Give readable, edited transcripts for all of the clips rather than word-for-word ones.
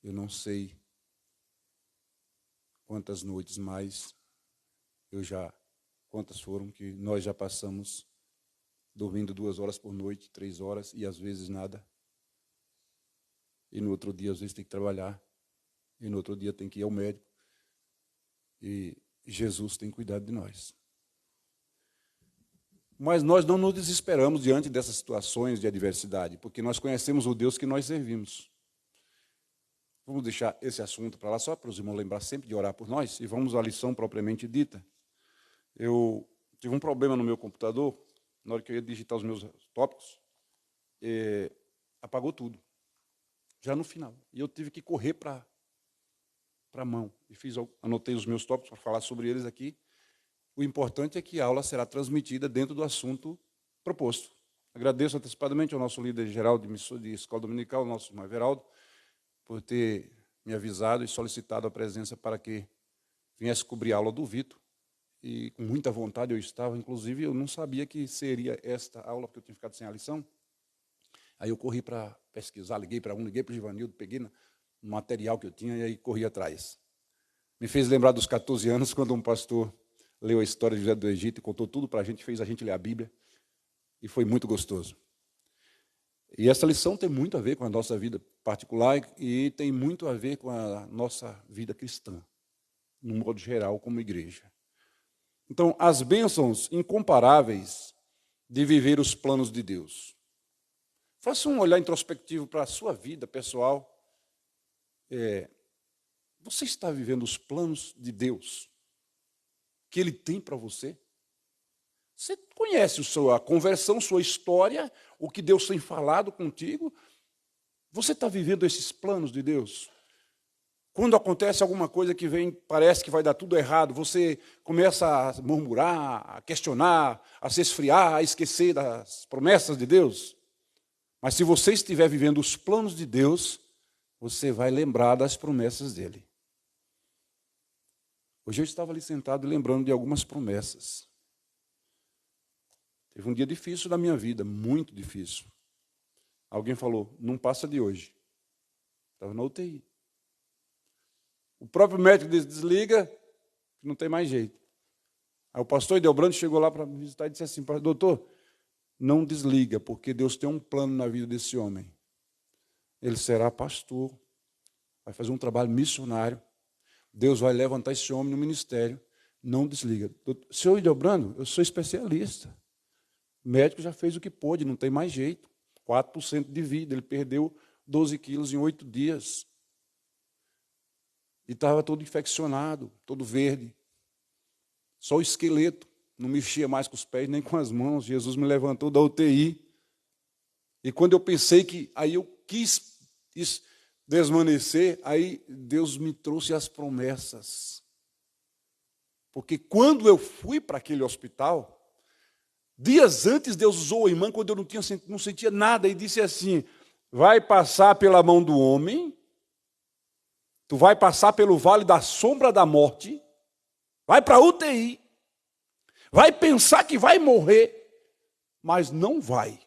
Eu não sei quantas noites mais quantas foram que nós já passamos dormindo 2 horas por noite, 3 horas, e às vezes nada. E no outro dia, às vezes, tem que trabalhar. E no outro dia tem que ir ao médico. E Jesus tem cuidado de nós. Mas nós não nos desesperamos diante dessas situações de adversidade, porque nós conhecemos o Deus que nós servimos. Vamos deixar esse assunto para lá, só para os irmãos lembrar sempre de orar por nós, e vamos à lição propriamente dita. Eu tive um problema no meu computador, na hora que eu ia digitar os meus tópicos, apagou tudo, já no final. E eu tive que correr para a mão. E anotei os meus tópicos para falar sobre eles aqui. O importante é que a aula será transmitida dentro do assunto proposto. Agradeço antecipadamente ao nosso líder geral de escola dominical, o nosso irmão Everaldo, por ter me avisado e solicitado a presença para que viesse cobrir a aula do Vitor. E com muita vontade eu estava, inclusive eu não sabia que seria esta aula, porque eu tinha ficado sem a lição. Aí eu corri para pesquisar, liguei para o Givanildo, peguei no material que eu tinha e aí corri atrás. Me fez lembrar dos 14 anos, quando um pastor leu a história de José do Egito e contou tudo para a gente, fez a gente ler a Bíblia, e foi muito gostoso. E essa lição tem muito a ver com a nossa vida particular e tem muito a ver com a nossa vida cristã, no modo geral, como igreja. Então, as bênçãos incomparáveis de viver os planos de Deus. Faça um olhar introspectivo para a sua vida pessoal. Você está vivendo os planos de Deus que Ele tem para você? Você conhece a conversão, sua história, o que Deus tem falado contigo? Você está vivendo esses planos de Deus? Quando acontece alguma coisa que parece que vai dar tudo errado, você começa a murmurar, a questionar, a se esfriar, a esquecer das promessas de Deus? Mas se você estiver vivendo os planos de Deus, você vai lembrar das promessas dele. Hoje eu estava ali sentado lembrando de algumas promessas. Teve um dia difícil na minha vida, muito difícil. Alguém falou, não passa de hoje. Estava na UTI. O próprio médico disse, desliga, não tem mais jeito. Aí o pastor Edelbrando chegou lá para me visitar e disse assim, doutor, não desliga, porque Deus tem um plano na vida desse homem. Ele será pastor, vai fazer um trabalho missionário. Deus vai levantar esse homem no ministério. Não desliga. Senhor Edelbrando, eu sou especialista. O médico já fez o que pôde, não tem mais jeito. 4% de vida, ele perdeu 12 quilos em 8 dias. E estava todo infeccionado, todo verde. Só o esqueleto, não mexia mais com os pés nem com as mãos. Jesus me levantou da UTI. E quando eu pensei que, aí eu quis desmanecer, aí Deus me trouxe as promessas. Porque quando eu fui para aquele hospital, dias antes Deus usou a irmã quando eu não sentia nada e disse assim, vai passar pela mão do homem, tu vai passar pelo vale da sombra da morte, vai para a UTI, vai pensar que vai morrer, mas não vai.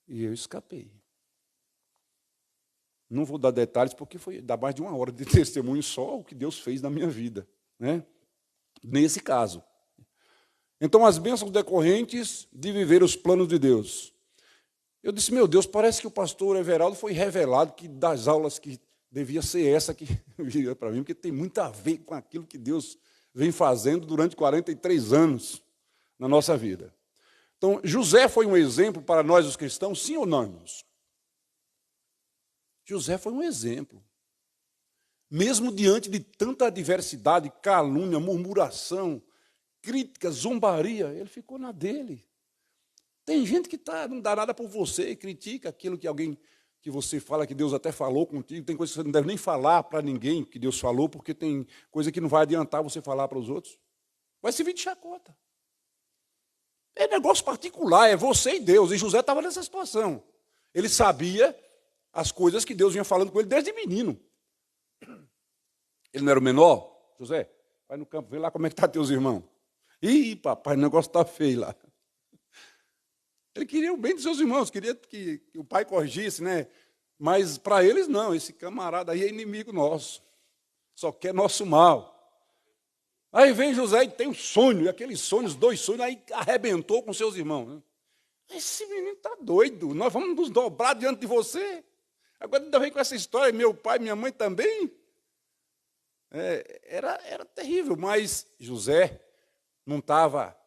E eu escapei. Não vou dar detalhes, porque dá mais de 1 hora de testemunho só o que Deus fez na minha vida, né? Nesse caso. Então, as bênçãos decorrentes de viver os planos de Deus. Eu disse, meu Deus, parece que o pastor Everaldo foi revelado que das aulas que devia ser essa que viria para mim, porque tem muito a ver com aquilo que Deus vem fazendo durante 43 anos na nossa vida. Então, José foi um exemplo para nós, os cristãos, sim ou não, irmãos? José foi um exemplo. Mesmo diante de tanta adversidade, calúnia, murmuração, crítica, zombaria, ele ficou na dele. Tem gente que não dá nada por você e critica aquilo que alguém que você fala que Deus até falou contigo, tem coisa que você não deve nem falar para ninguém que Deus falou, porque tem coisa que não vai adiantar você falar para os outros. Vai servir de chacota. É negócio particular, é você e Deus. E José estava nessa situação. Ele sabia as coisas que Deus vinha falando com ele desde menino. Ele não era o menor? José, vai no campo, vê lá como é que estão teus irmãos. Ih, papai, o negócio está feio lá. Ele queria o bem dos seus irmãos, queria que o pai corrigisse, né? Mas para eles não, esse camarada aí é inimigo nosso, só quer nosso mal. Aí vem José e tem um sonho, e aqueles sonhos, 2 sonhos, aí arrebentou com seus irmãos. Né? Esse menino está doido, nós vamos nos dobrar diante de você. Agora ainda vem com essa história, meu pai, minha mãe também. Era terrível, mas José não estava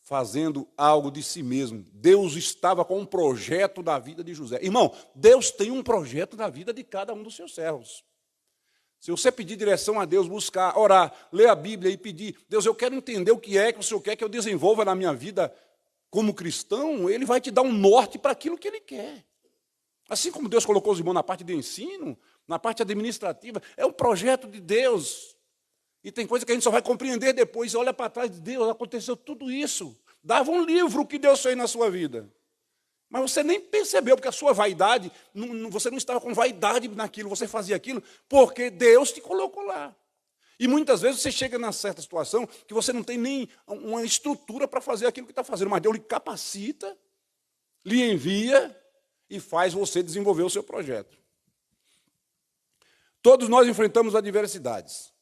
fazendo algo de si mesmo. Deus estava com um projeto da vida de José. Irmão, Deus tem um projeto da vida de cada um dos seus servos. Se você pedir direção a Deus, buscar, orar, ler a Bíblia e pedir, Deus, eu quero entender o que é que o Senhor quer que eu desenvolva na minha vida como cristão, Ele vai te dar um norte para aquilo que Ele quer. Assim como Deus colocou os irmãos na parte de ensino, na parte administrativa, é um projeto de Deus. E tem coisa que a gente só vai compreender depois. Olha para trás de Deus, aconteceu tudo isso. Dava um livro que Deus fez na sua vida. Mas você nem percebeu, porque a sua vaidade, você não estava com vaidade naquilo, você fazia aquilo porque Deus te colocou lá. E muitas vezes você chega numa certa situação que você não tem nem uma estrutura para fazer aquilo que está fazendo, mas Deus lhe capacita, lhe envia e faz você desenvolver o seu projeto. Todos nós enfrentamos adversidades.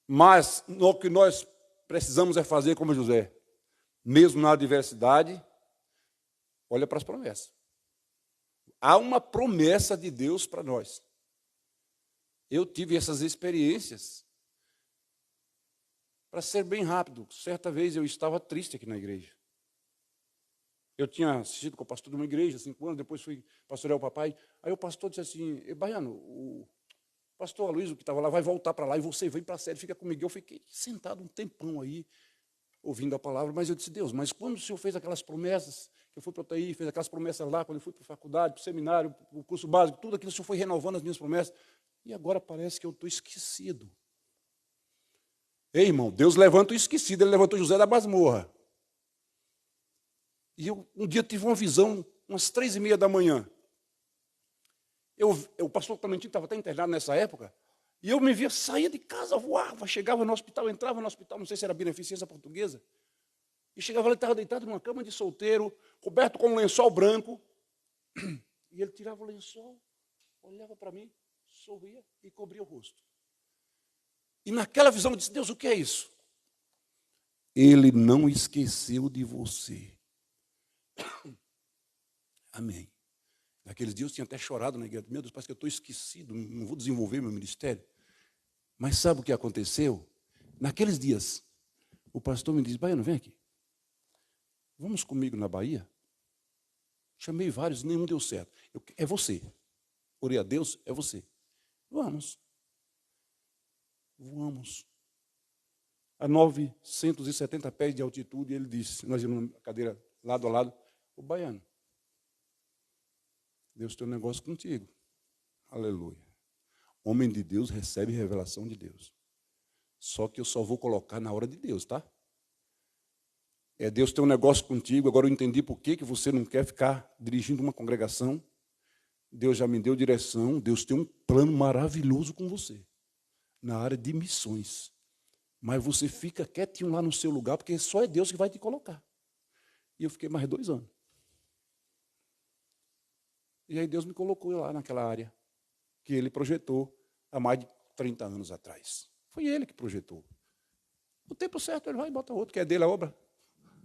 Mas o que nós precisamos é fazer como José. Mesmo na adversidade, olha para as promessas. Há uma promessa de Deus para nós. Eu tive essas experiências. Para ser bem rápido, certa vez eu estava triste aqui na igreja. Eu tinha assistido com o pastor de uma igreja, 5 anos, depois fui pastorear o papai. Aí o pastor disse assim, Baiano, o pastor Aloysio, que estava lá, vai voltar para lá e você vem para a sede, fica comigo. Eu fiquei sentado um tempão aí, ouvindo a palavra, mas eu disse, Deus, mas quando o Senhor fez aquelas promessas, que eu fui para o TI, fez aquelas promessas lá, quando eu fui para a faculdade, para o seminário, para o curso básico, tudo aquilo, o Senhor foi renovando as minhas promessas, e agora parece que eu estou esquecido. Ei, irmão, Deus levanta o esquecido, Ele levantou José da masmorra. E eu um dia tive uma visão, umas 3:30 da manhã. O pastor Clementinho estava até internado nessa época, e eu me via, saía de casa, voava, chegava no hospital, entrava no hospital, não sei se era Beneficência Portuguesa, e chegava lá, estava deitado numa cama de solteiro, coberto com um lençol branco, e ele tirava o lençol, olhava para mim, sorria e cobria o rosto. E naquela visão eu disse, Deus, o que é isso? Ele não esqueceu de você. Amém. Naqueles dias eu tinha até chorado na igreja. Meu Deus, parece que eu estou esquecido, não vou desenvolver meu ministério. Mas sabe o que aconteceu? Naqueles dias, o pastor me disse, Baiano, vem aqui. Vamos comigo na Bahia? Chamei vários, nenhum deu certo. É você. Orei a Deus, é você. Vamos. Voamos. A 970 pés de altitude, ele disse, nós íamos na cadeira lado a lado, o Baiano, Deus tem um negócio contigo. Aleluia. Homem de Deus recebe revelação de Deus. Só que eu só vou colocar na hora de Deus, tá? Deus tem um negócio contigo, agora eu entendi por que você não quer ficar dirigindo uma congregação. Deus já me deu direção, Deus tem um plano maravilhoso com você, na área de missões. Mas você fica quietinho lá no seu lugar, porque só é Deus que vai te colocar. E eu fiquei mais 2 anos. E aí Deus me colocou lá naquela área que Ele projetou há mais de 30 anos atrás. Foi Ele que projetou. No tempo certo Ele vai e bota outro, que é dele a obra.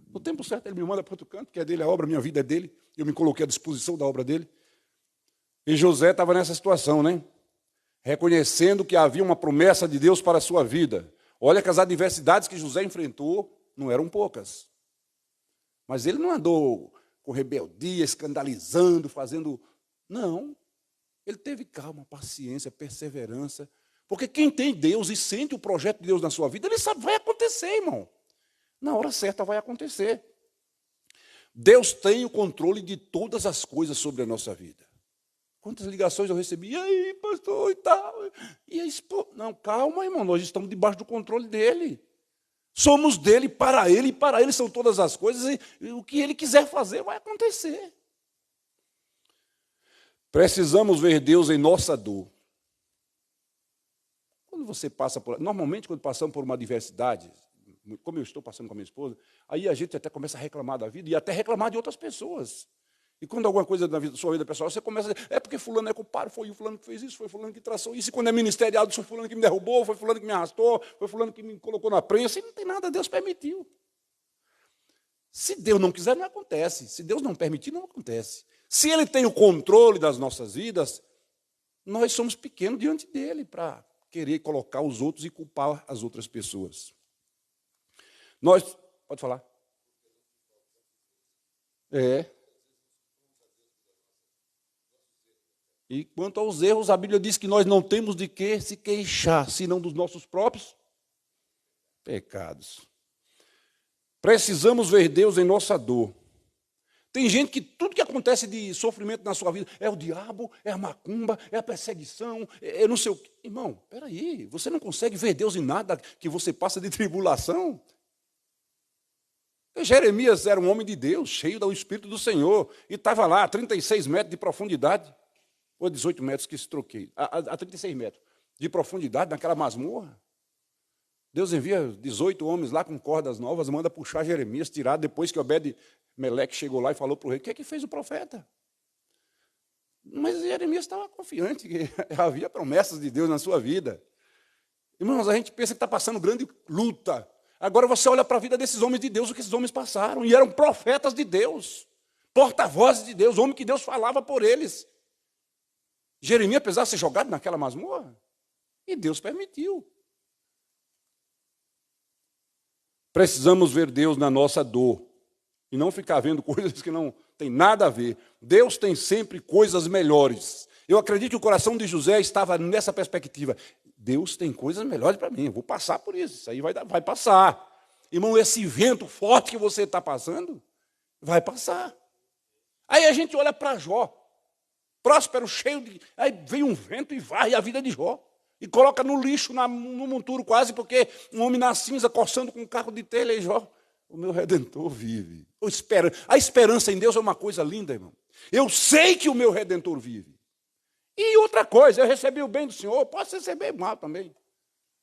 No tempo certo Ele me manda para outro canto, que é dele a obra, minha vida é dele. Eu me coloquei à disposição da obra dele. E José estava nessa situação, né? Reconhecendo que havia uma promessa de Deus para a sua vida. Olha que as adversidades que José enfrentou não eram poucas. Mas ele não andou com rebeldia, escandalizando, fazendo... Não. Ele teve calma, paciência, perseverança. Porque quem tem Deus e sente o projeto de Deus na sua vida, ele sabe, vai acontecer, irmão. Na hora certa vai acontecer. Deus tem o controle de todas as coisas sobre a nossa vida. Quantas ligações eu recebi? E aí, pastor, e tal? E aí, não, calma, irmão, nós estamos debaixo do controle dele. Somos dele, e para ele são todas as coisas, e o que ele quiser fazer vai acontecer. Precisamos ver Deus em nossa dor. Quando você passa por... Normalmente, quando passamos por uma adversidade, como eu estou passando com a minha esposa, aí a gente até começa a reclamar da vida e até reclamar de outras pessoas. E quando alguma coisa na sua vida pessoal, você começa a dizer, é porque fulano é culpado, foi o fulano que fez isso, foi fulano que traçou isso, e quando é ministerial, foi fulano que me derrubou, foi fulano que me arrastou, foi fulano que me colocou na prensa, e não tem nada, Deus permitiu. Se Deus não quiser, não acontece. Se Deus não permitir, não acontece. Se Ele tem o controle das nossas vidas, nós somos pequenos diante dEle para querer colocar os outros e culpar as outras pessoas. Pode falar? E quanto aos erros, a Bíblia diz que nós não temos de que se queixar, senão dos nossos próprios pecados. Precisamos ver Deus em nossa dor. Tem gente que tudo que acontece de sofrimento na sua vida é o diabo, é a macumba, é a perseguição, é não sei o quê. Irmão, peraí, você não consegue ver Deus em nada que você passa de tribulação? Jeremias era um homem de Deus, cheio do Espírito do Senhor, e estava lá a 36 metros de profundidade, ou 18 metros que se troquei, a 36 metros de profundidade naquela masmorra. Deus envia 18 homens lá com cordas novas, manda puxar Jeremias, tirar, depois que Obed-Meleque chegou lá e falou para o rei, o que é que fez o profeta? Mas Jeremias estava confiante que havia promessas de Deus na sua vida. Irmãos, a gente pensa que está passando grande luta. Agora você olha para a vida desses homens de Deus, o que esses homens passaram, e eram profetas de Deus, porta-vozes de Deus, homem que Deus falava por eles. Jeremias, apesar de ser jogado naquela masmorra, e Deus permitiu. Precisamos ver Deus na nossa dor e não ficar vendo coisas que não tem nada a ver. Deus tem sempre coisas melhores. Eu acredito que o coração de José estava nessa perspectiva. Deus tem coisas melhores para mim, eu vou passar por isso aí vai passar. Irmão, esse vento forte que você está passando, vai passar. Aí a gente olha para Jó, próspero, cheio de... Aí vem um vento e varre a vida de Jó. E coloca no lixo, no monturo quase, porque um homem na cinza, coçando com um carro de telha, e Jó, o meu Redentor vive. A esperança em Deus é uma coisa linda, irmão. Eu sei que o meu Redentor vive. E outra coisa, eu recebi o bem do Senhor, eu posso receber mal também.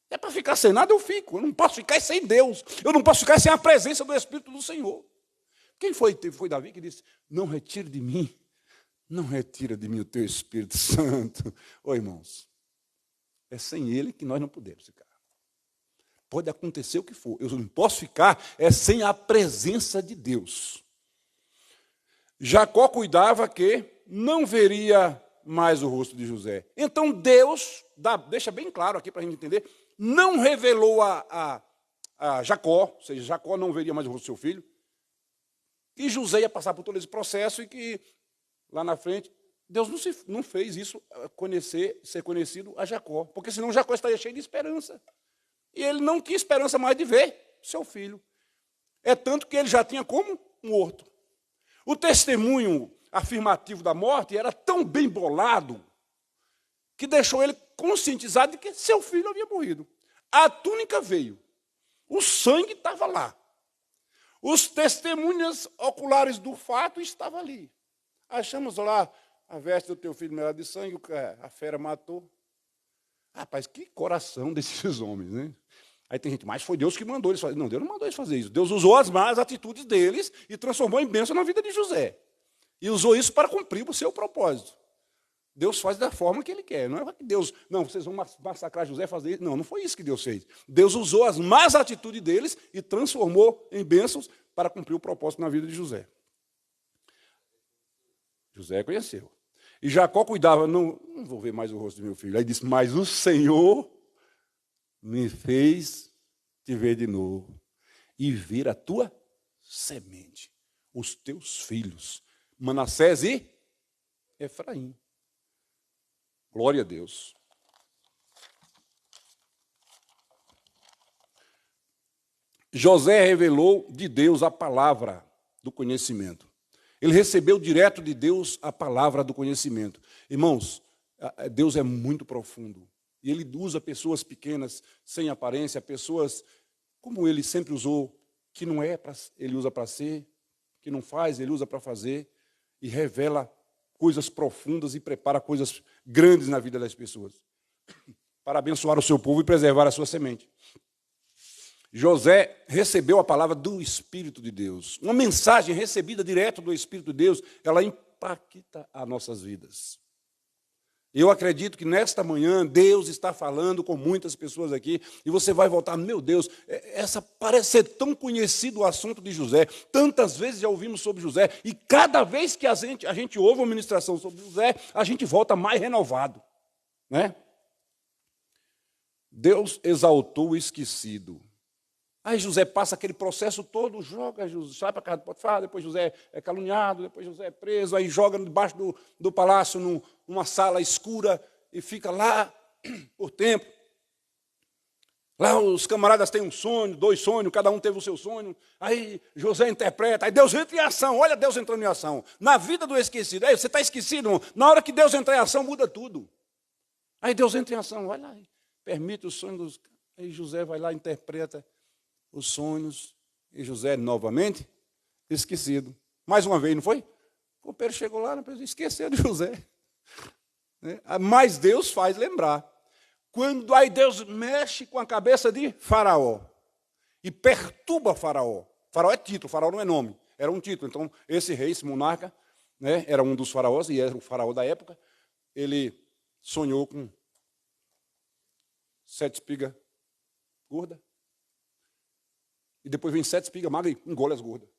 É para ficar sem nada, eu fico. Eu não posso ficar sem Deus. Eu não posso ficar sem a presença do Espírito do Senhor. Quem foi Davi que disse, não retire de mim, não retira de mim o teu Espírito Santo. Ô, irmãos, é sem Ele que nós não podemos ficar. Pode acontecer o que for. Eu não posso ficar sem a presença de Deus. Jacó cuidava que não veria mais o rosto de José. Então Deus, deixa bem claro aqui para a gente entender, não revelou a Jacó, ou seja, Jacó não veria mais o rosto do seu filho, que José ia passar por todo esse processo e que lá na frente Deus não fez isso ser conhecido a Jacó, porque senão Jacó estaria cheio de esperança. E ele não tinha esperança mais de ver seu filho. É tanto que ele já tinha como morto. O testemunho afirmativo da morte era tão bem bolado que deixou ele conscientizado de que seu filho havia morrido. A túnica veio. O sangue estava lá. Os testemunhas oculares do fato estavam ali. Achamos lá a veste do teu filho melhorada de sangue, a fera matou. Rapaz, que coração desses homens, né? Aí tem gente, mas foi Deus que mandou eles fazer. Não, Deus não mandou eles fazer isso. Deus usou as más atitudes deles e transformou em bênção na vida de José. E usou isso para cumprir o seu propósito. Deus faz da forma que Ele quer. Não é que Deus, não, vocês vão massacrar José e fazer isso. Não, não foi isso que Deus fez. Deus usou as más atitudes deles e transformou em bênçãos para cumprir o propósito na vida de José. José conheceu. E Jacó cuidava, não vou ver mais o rosto do meu filho. Aí disse, mas o Senhor me fez te ver de novo e ver a tua semente, os teus filhos, Manassés e Efraim. Glória a Deus. José revelou de Deus a palavra do conhecimento. Ele recebeu direto de Deus a palavra do conhecimento. Irmãos, Deus é muito profundo. E Ele usa pessoas pequenas, sem aparência, pessoas como Ele sempre usou, que não é, Ele usa para ser, que não faz, Ele usa para fazer, e revela coisas profundas e prepara coisas grandes na vida das pessoas, para abençoar o seu povo e preservar a sua semente. José recebeu a palavra do Espírito de Deus. Uma mensagem recebida direto do Espírito de Deus, ela impacta as nossas vidas. Eu acredito que nesta manhã Deus está falando com muitas pessoas aqui e você vai voltar, meu Deus, essa parece ser tão conhecido o assunto de José, tantas vezes já ouvimos sobre José e cada vez que a gente ouve uma ministração sobre José, a gente volta mais renovado, né? Deus exaltou o esquecido. Aí José passa aquele processo todo, joga, sai para casa de Potifar, depois José é caluniado, depois José é preso, aí joga debaixo do palácio, numa sala escura, e fica lá por tempo. Lá os camaradas têm um sonho, 2 sonhos, cada um teve o seu sonho. Aí José interpreta, aí Deus entra em ação, olha Deus entrando em ação. Na vida do esquecido, aí você está esquecido, irmão. Na hora que Deus entra em ação, muda tudo. Aí Deus entra em ação, vai lá, permite o sonho dos... Aí José vai lá e interpreta os sonhos, e José novamente esquecido. Mais uma vez, não foi? O copeiro chegou lá, esqueceu de José. Mas Deus faz lembrar. Quando aí Deus mexe com a cabeça de Faraó e perturba Faraó. Faraó é título, Faraó não é nome, era um título. Então, esse rei, esse monarca, né, era um dos faraós, e era o faraó da época, ele sonhou com 7 espigas gordas, e depois vem 7 espigas magras e engole as gordas.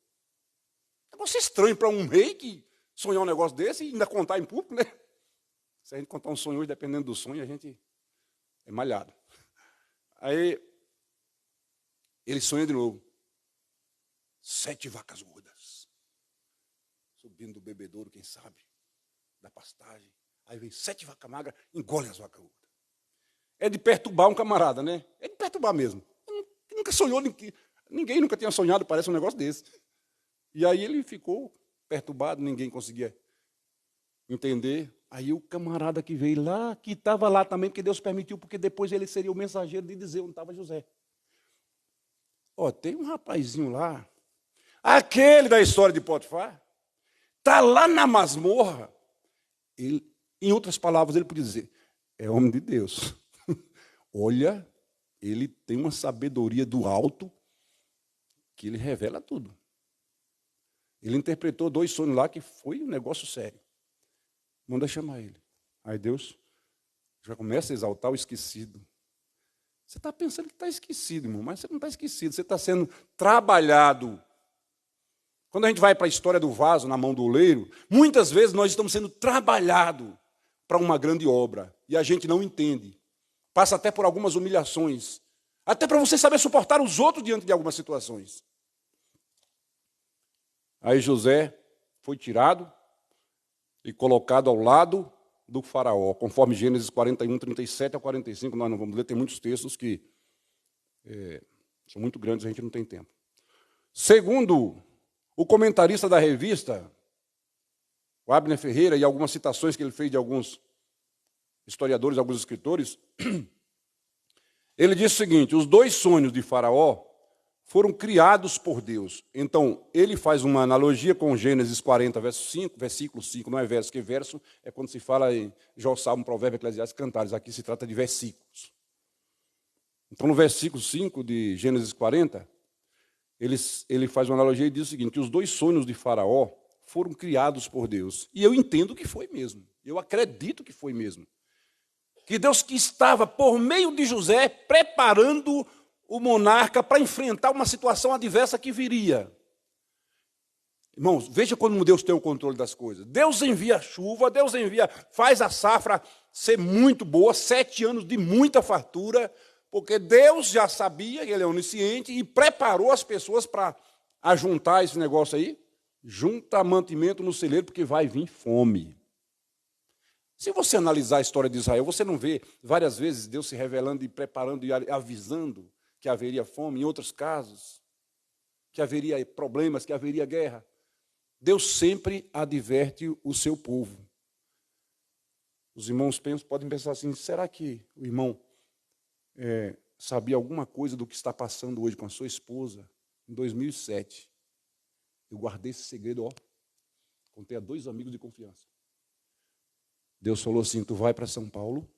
Negócio estranho para um rei que sonhar um negócio desse e ainda contar em público, né? Se a gente contar um sonho hoje, dependendo do sonho, a gente é malhado. Aí, ele sonha de novo. 7 vacas gordas. Subindo do bebedouro, quem sabe, da pastagem. Aí vem 7 vacas magras, engole as vacas gordas. É de perturbar um camarada, né? É de perturbar mesmo. Nunca sonhou, ninguém nunca tinha sonhado, parece um negócio desse. E aí ele ficou perturbado, ninguém conseguia entender. Aí o camarada que veio lá, que estava lá também, porque Deus permitiu, porque depois ele seria o mensageiro de dizer onde estava José. Ó, tem um rapazinho lá, aquele da história de Potifar, está lá na masmorra. Ele, em outras palavras, ele podia dizer, é homem de Deus. Olha, ele tem uma sabedoria do alto que ele revela tudo. Ele interpretou 2 sonhos lá que foi um negócio sério. Manda chamar ele. Aí Deus já começa a exaltar o esquecido. Você está pensando que está esquecido, irmão, mas você não está esquecido, você está sendo trabalhado. Quando a gente vai para a história do vaso na mão do oleiro, muitas vezes nós estamos sendo trabalhados para uma grande obra e a gente não entende. Passa até por algumas humilhações, até para você saber suportar os outros diante de algumas situações. Aí José foi tirado e colocado ao lado do faraó, conforme Gênesis 41, 37 a 45, nós não vamos ler, tem muitos textos que são muito grandes, a gente não tem tempo. Segundo o comentarista da revista, o Abner Ferreira, e algumas citações que ele fez de alguns historiadores, alguns escritores, ele diz o seguinte, os 2 sonhos de Faraó foram criados por Deus. Então, ele faz uma analogia com Gênesis 40, versículo 5, não é verso, que verso é quando se fala em Jó, Salmo, Provérbio, Eclesiastes, Cantares. Aqui se trata de versículos. Então, no versículo 5 de Gênesis 40, ele faz uma analogia e diz o seguinte, que os 2 sonhos de Faraó foram criados por Deus. E eu entendo que foi mesmo. Eu acredito que foi mesmo. Que Deus que estava, por meio de José, preparando o monarca para enfrentar uma situação adversa que viria. Irmãos, veja como Deus tem o controle das coisas. Deus envia chuva, Deus faz a safra ser muito boa, 7 anos de muita fartura, porque Deus já sabia, Ele é onisciente, e preparou as pessoas para ajuntar esse negócio aí, junta mantimento no celeiro, porque vai vir fome. Se você analisar a história de Israel, você não vê várias vezes Deus se revelando e preparando e avisando que haveria fome, em outros casos, que haveria problemas, que haveria guerra. Deus sempre adverte o seu povo. Os irmãos podem pensar assim, será que o irmão sabia alguma coisa do que está passando hoje com a sua esposa? Em 2007, eu guardei esse segredo, contei a 2 amigos de confiança. Deus falou assim, tu vai para São Paulo,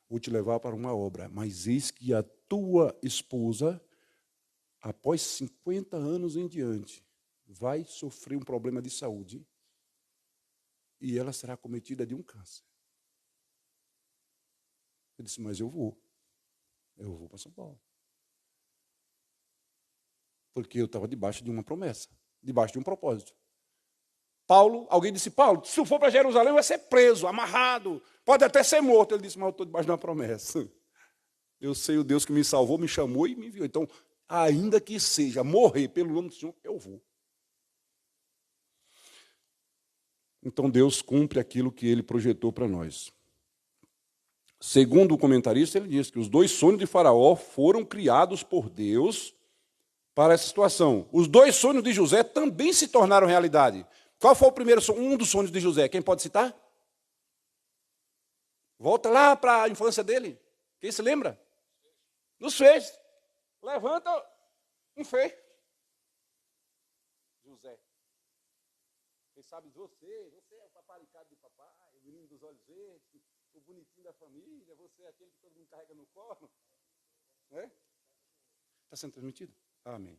vou te levar para uma obra, mas eis que a tua esposa, após 50 anos em diante, vai sofrer um problema de saúde e ela será acometida de um câncer. Eu disse, mas eu vou para São Paulo. Porque eu estava debaixo de uma promessa, debaixo de um propósito. Paulo, alguém disse, Paulo, se eu for para Jerusalém, vai ser preso, amarrado, pode até ser morto. Ele disse, mas eu estou debaixo de uma promessa. Eu sei o Deus que me salvou, me chamou e me enviou. Então, ainda que seja morrer pelo nome do Senhor, eu vou. Então, Deus cumpre aquilo que Ele projetou para nós. Segundo o comentarista, ele diz que os 2 sonhos de Faraó foram criados por Deus para essa situação. Os 2 sonhos de José também se tornaram realidade. Qual foi o primeiro sonho? Um dos sonhos de José. Quem pode citar? Volta lá para a infância dele. Quem se lembra? Dos feixes. Levanta um feixe. José. Quem sabe você é o paparicado de papai, o menino dos olhos verdes, o bonitinho da família, você é aquele que todo mundo carrega no colo. Está sendo transmitido? Amém.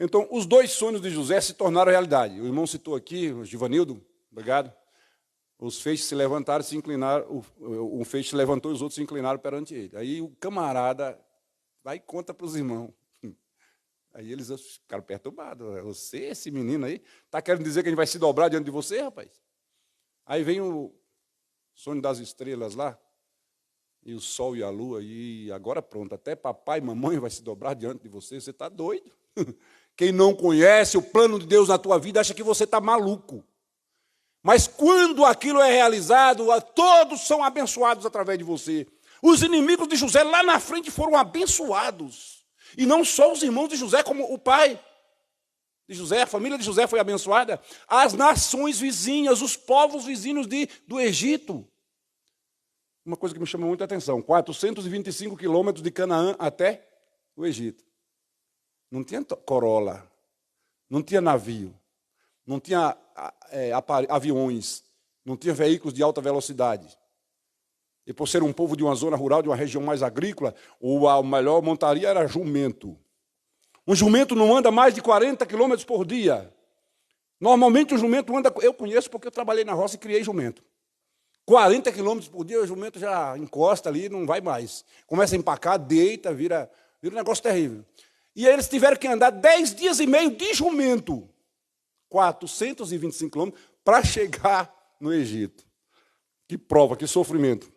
Então, os 2 sonhos de José se tornaram realidade. O irmão citou aqui, o Givanildo, obrigado. Os feixes se levantaram, se inclinaram, um feixe se levantou e os outros se inclinaram perante ele. Aí o camarada vai e conta para os irmãos. Aí eles ficaram perturbados. Você, esse menino aí, está querendo dizer que a gente vai se dobrar diante de você, rapaz? Aí vem o sonho das estrelas lá, e o sol e a lua, e agora pronto, até papai e mamãe vai se dobrar diante de você. Você está doido? Quem não conhece o plano de Deus na tua vida acha que você está maluco. Mas quando aquilo é realizado, todos são abençoados através de você. Os inimigos de José lá na frente foram abençoados. E não só os irmãos de José, como o pai de José, a família de José foi abençoada. As nações vizinhas, os povos vizinhos do Egito. Uma coisa que me chama muita atenção, 425 quilômetros de Canaã até o Egito. Não tinha Corolla, não tinha navio, não tinha aviões, não tinha veículos de alta velocidade. E por ser um povo de uma zona rural, de uma região mais agrícola, a melhor montaria era jumento. Um jumento não anda mais de 40 quilômetros por dia. Normalmente o jumento anda, eu conheço porque eu trabalhei na roça e criei jumento. 40 quilômetros por dia, o jumento já encosta ali, não vai mais. Começa a empacar, deita, vira um negócio terrível. E aí eles tiveram que andar 10 dias e meio de jumento, 425 quilômetros, para chegar no Egito. Que prova, que sofrimento.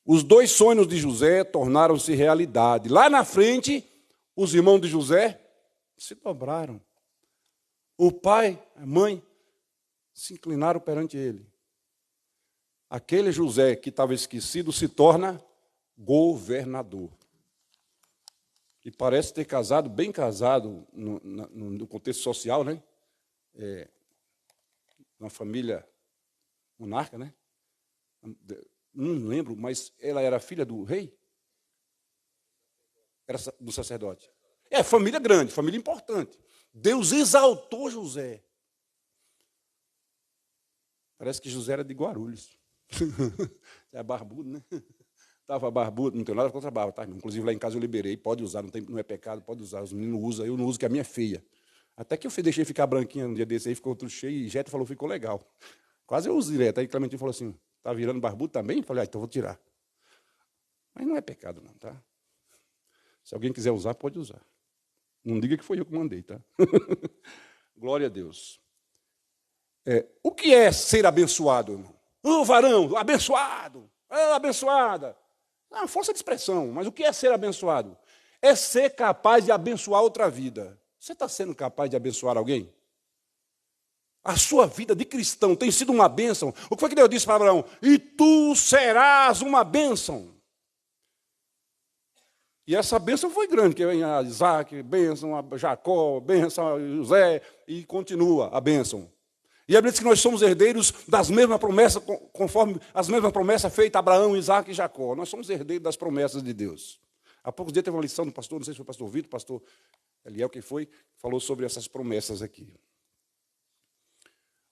Os 2 sonhos de José tornaram-se realidade. Lá na frente, os irmãos de José se dobraram. O pai, a mãe, se inclinaram perante ele. Aquele José que estava esquecido se torna governador. E parece ter casado, bem casado, no contexto social, né? Uma família monarca, né? Não lembro, mas ela era filha do rei? Era do sacerdote. Família grande, família importante. Deus exaltou José. Parece que José era de Guarulhos. É barbudo, né? Estava barbudo, não tenho nada contra a barba, tá, irmão? Inclusive lá em casa eu liberei, pode usar, não é pecado, pode usar. Os meninos usam, eu não uso, que a minha é feia. Até que eu deixei ficar branquinha um dia desse aí, ficou tudo cheio, e Jeto falou, ficou legal. Quase eu uso direto. Aí Clementinho falou assim, está virando barbudo também? Eu falei, então vou tirar. Mas não é pecado não, tá? Se alguém quiser usar, pode usar. Não diga que foi eu que mandei, tá? Glória a Deus. O que é ser abençoado, irmão? Varão, abençoado, abençoada. É uma força de expressão, mas o que é ser abençoado? É ser capaz de abençoar outra vida. Você está sendo capaz de abençoar alguém? A sua vida de cristão tem sido uma bênção. O que foi que Deus disse para Abraão? E tu serás uma bênção. E essa bênção foi grande, que vem a Isaac, bênção a Jacó, bênção a José, e continua a bênção. E a Bíblia diz que nós somos herdeiros das mesmas promessas, conforme as mesmas promessas feitas a Abraão, Isaac e Jacó. Nós somos herdeiros das promessas de Deus. Há poucos dias teve uma lição do pastor, não sei se foi o pastor Vitor, pastor Eliel, quem foi, falou sobre essas promessas aqui.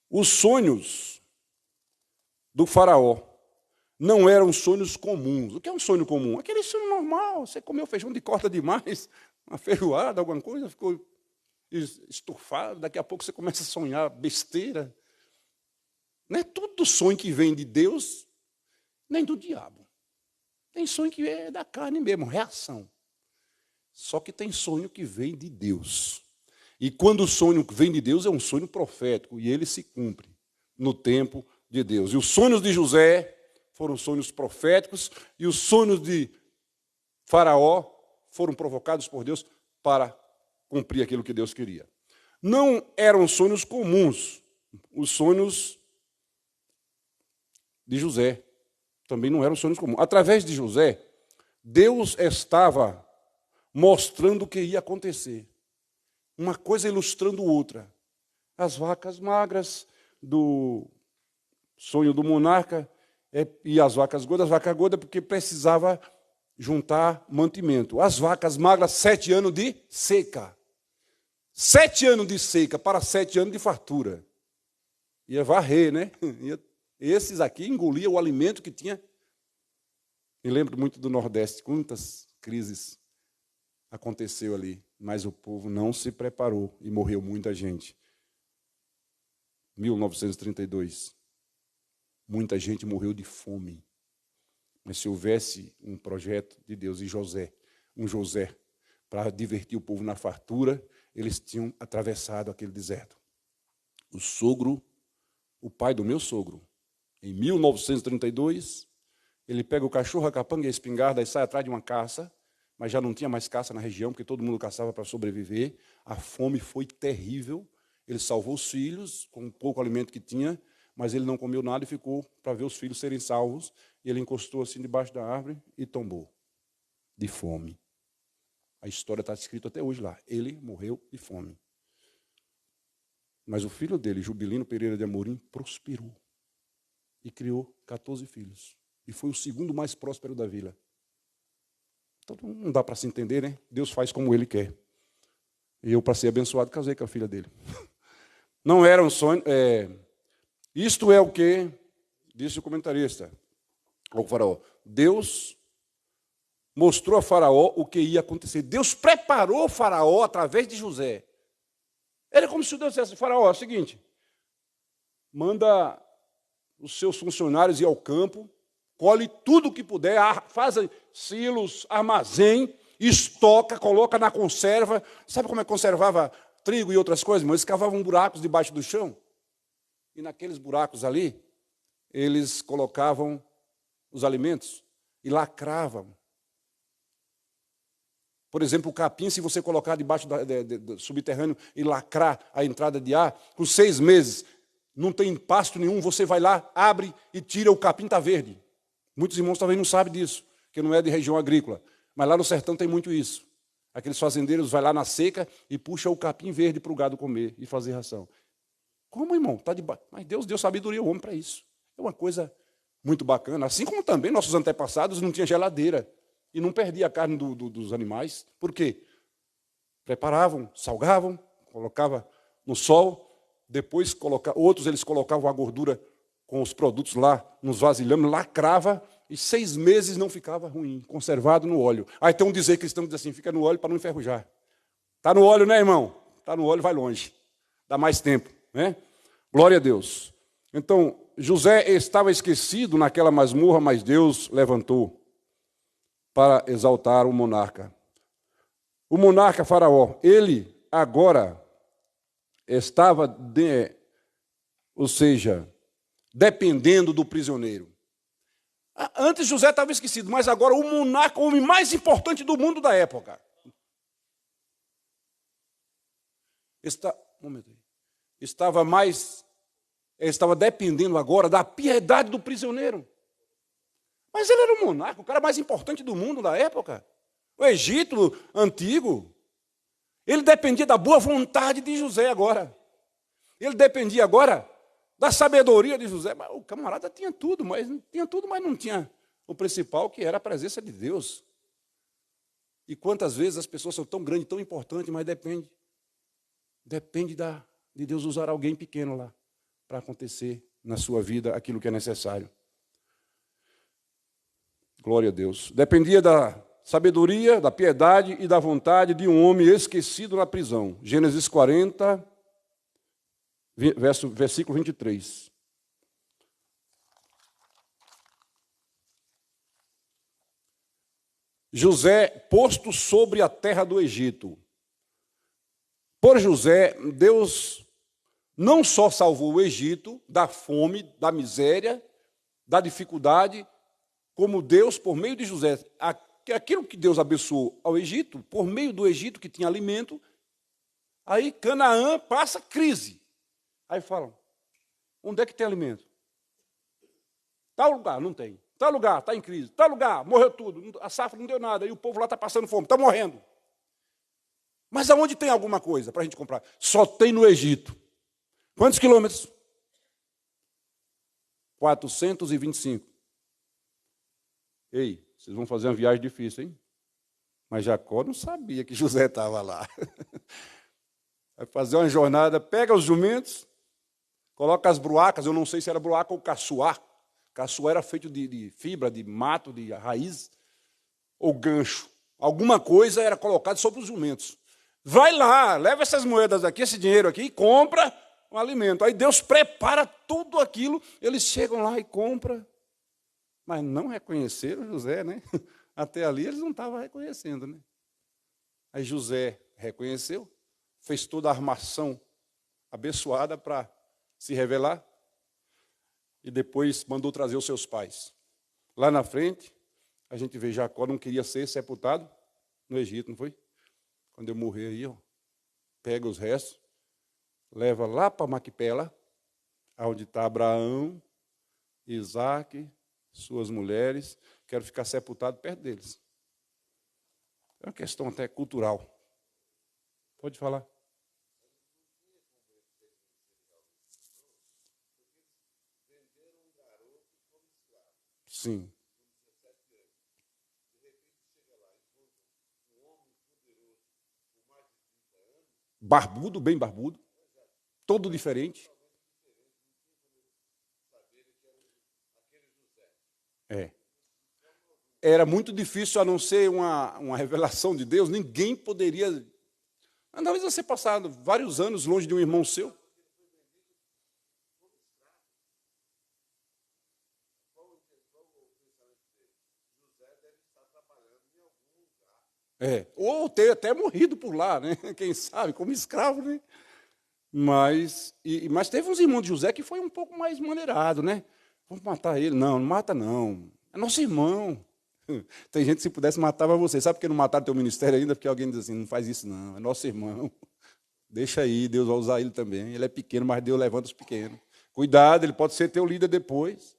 Os sonhos do faraó não eram sonhos comuns. O que é um sonho comum? Aquele sonho normal, você comeu feijão de corda demais, uma feijoada, alguma coisa, ficou estufar, daqui a pouco você começa a sonhar besteira. Não é tudo sonho que vem de Deus, nem do diabo. Tem sonho que é da carne mesmo, reação. Só que tem sonho que vem de Deus. E quando o sonho vem de Deus, é um sonho profético, e ele se cumpre no tempo de Deus. E os sonhos de José foram sonhos proféticos, e os sonhos de Faraó foram provocados por Deus para cumprir aquilo que Deus queria. Não eram sonhos comuns, os sonhos de José também não eram sonhos comuns. Através de José, Deus estava mostrando o que ia acontecer. Uma coisa ilustrando outra. As vacas magras do sonho do monarca e as vacas gordas porque precisava juntar mantimento. As vacas magras, 7 anos de seca. 7 anos de seca para 7 anos de fartura. Ia varrer, né? Esses aqui engoliam o alimento que tinha. Me lembro muito do Nordeste, quantas crises aconteceu ali, mas o povo não se preparou e morreu muita gente. 1932, muita gente morreu de fome. Mas se houvesse um projeto de Deus e um José, para divertir o povo na fartura, eles tinham atravessado aquele deserto. O pai do meu sogro, em 1932, ele pega o cachorro, a capanga e a espingarda e sai atrás de uma caça, mas já não tinha mais caça na região, porque todo mundo caçava para sobreviver. A fome foi terrível. Ele salvou os filhos com o pouco alimento que tinha, mas ele não comeu nada e ficou para ver os filhos serem salvos. E ele encostou assim debaixo da árvore e tombou de fome. A história está escrita até hoje lá. Ele morreu de fome. Mas o filho dele, Jubilino Pereira de Amorim, prosperou e criou 14 filhos. E foi o segundo mais próspero da vila. Então não dá para se entender, né? Deus faz como Ele quer. E eu, para ser abençoado, casei com a filha dele. Não era um sonho. Isto é o que disse o comentarista ao Faraó. Deus mostrou a Faraó o que ia acontecer. Deus preparou o Faraó através de José. Era como se Deus dissesse: Faraó, é o seguinte, manda os seus funcionários ir ao campo, colhe tudo o que puder, faz silos, armazém, estoca, coloca na conserva. Sabe como é que conservava trigo e outras coisas? Eles cavavam buracos debaixo do chão. E naqueles buracos ali, eles colocavam os alimentos e lacravam. Por exemplo, o capim, se você colocar debaixo do subterrâneo e lacrar a entrada de ar, com 6 meses, não tem pasto nenhum, você vai lá, abre e tira, o capim está verde. Muitos irmãos talvez não sabem disso, que não é de região agrícola. Mas lá no sertão tem muito isso. Aqueles fazendeiros vão lá na seca e puxam o capim verde para o gado comer e fazer ração. Como, irmão? Tá debaixo. Mas Deus deu sabedoria ao homem para isso. É uma coisa muito bacana. Assim como também nossos antepassados não tinham geladeira e não perdia a carne dos animais. Por quê? Preparavam, salgavam, colocavam no sol, depois outros eles colocavam a gordura com os produtos lá nos vasilhames, lacrava, e 6 meses não ficava ruim, conservado no óleo. Aí tem um dizer cristão que diz assim: fica no óleo para não enferrujar. Está no óleo, né, irmão? Está no óleo, vai longe. Dá mais tempo, né? Glória a Deus. Então, José estava esquecido naquela masmorra, mas Deus levantou para exaltar o monarca. O monarca Faraó, ele agora estava, dependendo do prisioneiro. Antes José estava esquecido, mas agora o monarca, o homem mais importante do mundo da época, estava dependendo agora da piedade do prisioneiro. Mas ele era o monarca, o cara mais importante do mundo da época. O Egito antigo. Ele dependia da boa vontade de José agora. Ele dependia agora da sabedoria de José. Mas o camarada tinha tudo, mas não tinha o principal, que era a presença de Deus. E quantas vezes as pessoas são tão grandes, tão importantes, mas depende de Deus usar alguém pequeno lá para acontecer na sua vida aquilo que é necessário. Glória a Deus. Dependia sabedoria, da piedade e da vontade de um homem esquecido na prisão. Gênesis 40, versículo 23. José posto sobre a terra do Egito. Por José, Deus não só salvou o Egito da fome, da miséria, da dificuldade, como Deus, por meio de José, aquilo que Deus abençoou ao Egito, por meio do Egito que tinha alimento, aí Canaã passa crise. Aí falam, onde é que tem alimento? Tal lugar, não tem. Tal lugar, está em crise. Tal lugar, morreu tudo. A safra não deu nada. E o povo lá está passando fome, está morrendo. Mas aonde tem alguma coisa para a gente comprar? Só tem no Egito. Quantos quilômetros? 425. Ei, vocês vão fazer uma viagem difícil, hein? Mas Jacó não sabia que José estava lá. Vai fazer uma jornada, pega os jumentos, coloca as bruacas, eu não sei se era bruaca ou caçoar. Caçoar era feito de fibra, de mato, de raiz, ou gancho. Alguma coisa era colocada sobre os jumentos. Vai lá, leva essas moedas aqui, esse dinheiro aqui, e compra um alimento. Aí Deus prepara tudo aquilo, eles chegam lá e compram. Mas não reconheceram José, né? Até ali eles não estavam reconhecendo, né? Aí José reconheceu, fez toda a armação abençoada para se revelar e depois mandou trazer os seus pais. Lá na frente, a gente vê Jacó não queria ser sepultado no Egito, não foi? Quando eu morrer aí, ó, pega os restos, leva lá para Maquipela, onde está Abraão, Isaac, suas mulheres, quero ficar sepultado perto deles. É uma questão até cultural. Pode falar. Sim. Barbudo, bem barbudo, todo diferente. É. Era muito difícil, a não ser uma revelação de Deus, ninguém poderia. Ainda mais você passar vários anos longe de um irmão seu. É. Ou ter até morrido por lá, né? Quem sabe, como escravo, né? Mas teve uns irmãos de José que foi um pouco mais maneirado, né? Vamos matar ele. Não, não mata não. É nosso irmão. Tem gente que se pudesse matava você. Sabe por que não mataram teu ministério ainda? Porque alguém diz assim, não faz isso não, é nosso irmão. Deixa aí, Deus vai usar ele também. Ele é pequeno, mas Deus levanta os pequenos. Cuidado, ele pode ser teu líder depois.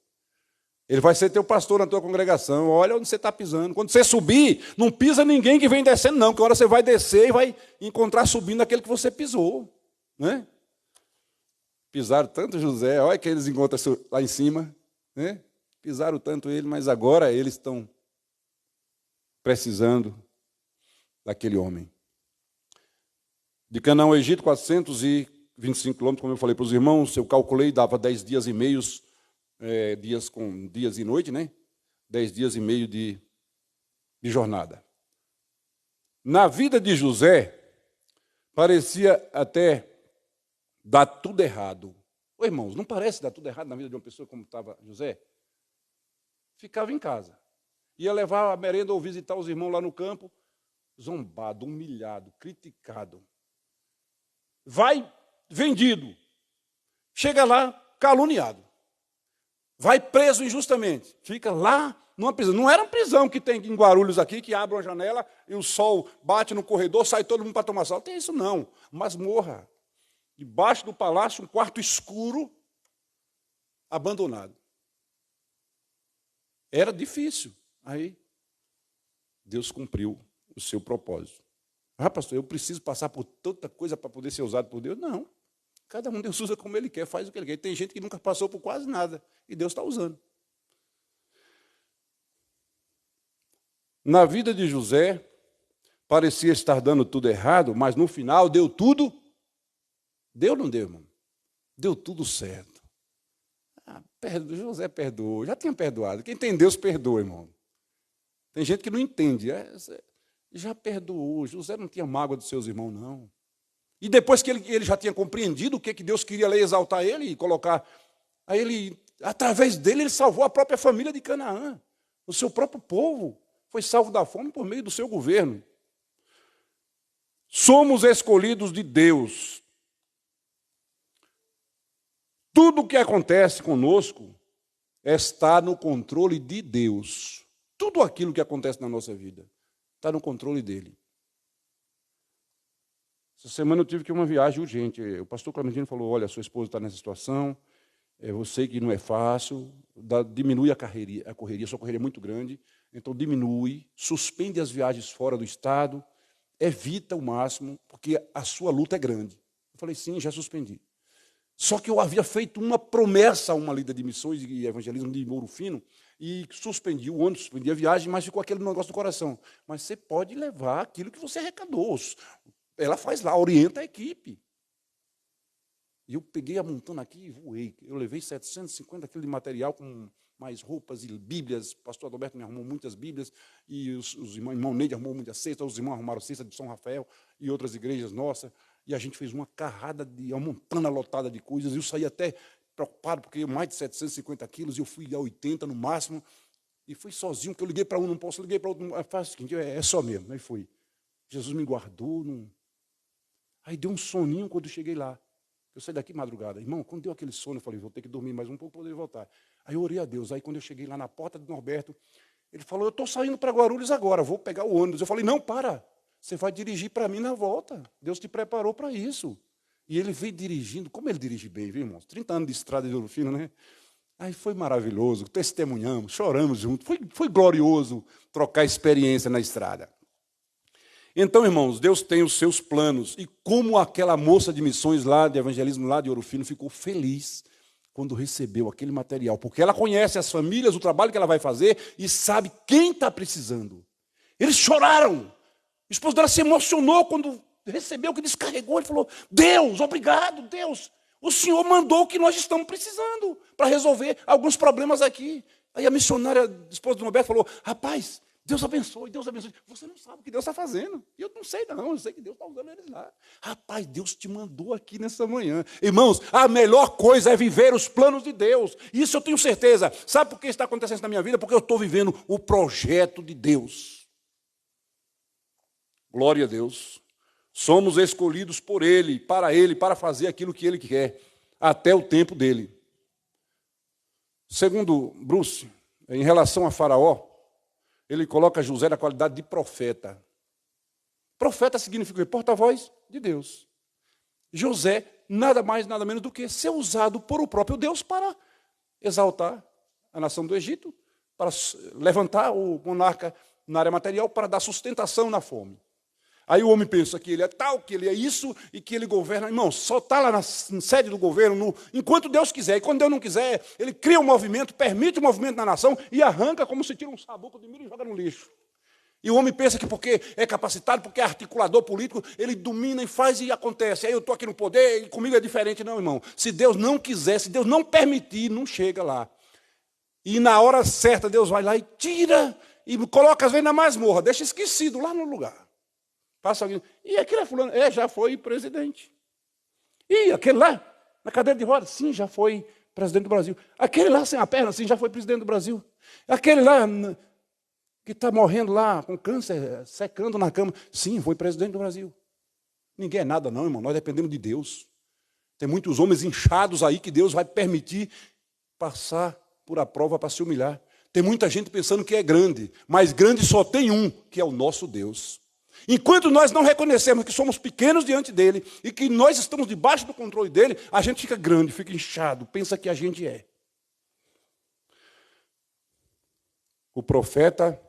Ele vai ser teu pastor na tua congregação. Olha onde você está pisando. Quando você subir, não pisa ninguém que vem descendo, não. Que a hora você vai descer e vai encontrar subindo aquele que você pisou. Né? Pisaram tanto José, olha que eles encontram lá em cima. Né? Pisaram tanto ele, mas agora eles estão precisando daquele homem. De Canaã ao Egito, 425 quilômetros, como eu falei para os irmãos, eu calculei, dava 10 dias e meios, dias com dias e noite, né? 10 dias e meio de jornada. Na vida de José, parecia até dar tudo errado. Ô, irmãos, não parece dar tudo errado na vida de uma pessoa como estava José? Ficava em casa. Ia levar a merenda ou visitar os irmãos lá no campo, zombado, humilhado, criticado. Vai vendido. Chega lá, caluniado. Vai preso injustamente. Fica lá numa prisão. Não era uma prisão que tem em Guarulhos aqui, que abre uma janela e o sol bate no corredor, sai todo mundo para tomar sol. Não tem isso não. Masmorra. Debaixo do palácio, um quarto escuro, abandonado. Era difícil. Aí, Deus cumpriu o seu propósito. Ah, pastor, eu preciso passar por tanta coisa para poder ser usado por Deus? Não. Cada um Deus usa como Ele quer, faz o que Ele quer. Tem gente que nunca passou por quase nada, e Deus está usando. Na vida de José, parecia estar dando tudo errado, mas no final deu tudo. Deu ou não deu, irmão? Deu tudo certo. José perdoou, já tinha perdoado. Quem tem Deus perdoa, irmão. Tem gente que não entende. Já perdoou, José não tinha mágoa dos seus irmãos, não. E depois que ele já tinha compreendido o que Deus queria ali exaltar ele e colocar, aí ele, através dele, ele salvou a própria família de Canaã. O seu próprio povo foi salvo da fome por meio do seu governo. Somos escolhidos de Deus. Tudo o que acontece conosco está no controle de Deus. Tudo aquilo que acontece na nossa vida está no controle dele. Essa semana eu tive que ir uma viagem urgente. O pastor Clementino falou, olha, sua esposa está nessa situação, eu sei que não é fácil, diminui a correria, sua correria é muito grande, então diminui, suspende as viagens fora do estado, evita o máximo, porque a sua luta é grande. Eu falei, sim, já suspendi. Só que eu havia feito uma promessa a uma líder de missões e evangelismo de Ouro Fino, e suspendi o ônibus, suspendi a viagem, mas ficou aquele negócio do coração. Mas você pode levar aquilo que você arrecadou. Ela faz lá, orienta a equipe. E eu peguei a montana aqui e voei. Eu levei 750 quilos de material com mais roupas e bíblias. O pastor Adalberto me arrumou muitas bíblias, e os irmão Neide arrumou muitas cestas, os irmãos arrumaram cesta de São Rafael e outras igrejas nossas. E a gente fez uma carrada, uma montana lotada de coisas. Eu saí até preocupado, porque mais de 750 quilos, eu fui a 80 no máximo, e fui sozinho, porque eu liguei para um, não posso, liguei para outro, faz o seguinte, é só mesmo. Aí fui. Jesus me guardou. Aí deu um soninho quando eu cheguei lá. Eu saí daqui madrugada. Irmão, quando deu aquele sono, eu falei, vou ter que dormir mais um pouco para poder voltar. Aí eu orei a Deus. Aí quando eu cheguei lá na porta do Norberto, ele falou, eu estou saindo para Guarulhos agora, vou pegar o ônibus. Eu falei, não, para, você vai dirigir para mim na volta. Deus te preparou para isso. E ele veio dirigindo, como ele dirige bem, viu, irmãos? 30 anos de estrada de Ouro Fino, né? Aí foi maravilhoso, testemunhamos, choramos juntos. Foi glorioso trocar experiência na estrada. Então, irmãos, Deus tem os seus planos. E como aquela moça de missões lá, de evangelismo lá de Ouro Fino, ficou feliz quando recebeu aquele material. Porque ela conhece as famílias, o trabalho que ela vai fazer e sabe quem está precisando. Eles choraram. O esposo dela se emocionou quando recebeu o que descarregou. Ele falou, Deus, obrigado, Deus. O Senhor mandou o que nós estamos precisando para resolver alguns problemas aqui. Aí a missionária, a esposa do Roberto, falou, rapaz, Deus abençoe, Deus abençoe. Você não sabe o que Deus está fazendo. E eu não sei não, eu sei que Deus está usando eles lá. Rapaz, Deus te mandou aqui nessa manhã. Irmãos, a melhor coisa é viver os planos de Deus. Isso eu tenho certeza. Sabe por que está acontecendo na minha vida? Porque eu estou vivendo o projeto de Deus. Glória a Deus. Somos escolhidos por Ele, para fazer aquilo que Ele quer, até o tempo dEle. Segundo Bruce, em relação a Faraó, ele coloca José na qualidade de profeta. Profeta significa porta-voz de Deus. José, nada mais, nada menos do que ser usado por o próprio Deus para exaltar a nação do Egito, para levantar o monarca na área material, para dar sustentação na fome. Aí o homem pensa que ele é tal, que ele é isso, e que ele governa. Irmão, só está lá na sede do governo, enquanto Deus quiser. E quando Deus não quiser, ele cria um movimento, permite um movimento na nação e arranca como se tira um sabuco de milho e joga no lixo. E o homem pensa que porque é capacitado, porque é articulador político, ele domina e faz e acontece. Aí eu estou aqui no poder e comigo é diferente. Não, irmão. Se Deus não quiser, se Deus não permitir, não chega lá. E na hora certa, Deus vai lá e tira, e coloca às vezes na masmorra, deixa esquecido lá no lugar. Passa alguém, e aquele é fulano? Já foi presidente. E aquele lá, na cadeira de rodas? Sim, já foi presidente do Brasil. Aquele lá sem a perna? Sim, já foi presidente do Brasil. Aquele lá que está morrendo lá com câncer, secando na cama? Sim, foi presidente do Brasil. Ninguém é nada não, irmão, nós dependemos de Deus. Tem muitos homens inchados aí que Deus vai permitir passar por a prova para se humilhar. Tem muita gente pensando que é grande, mas grande só tem um, que é o nosso Deus. Enquanto nós não reconhecemos que somos pequenos diante dele e que nós estamos debaixo do controle dele, a gente fica grande, fica inchado, pensa que a gente é. O profeta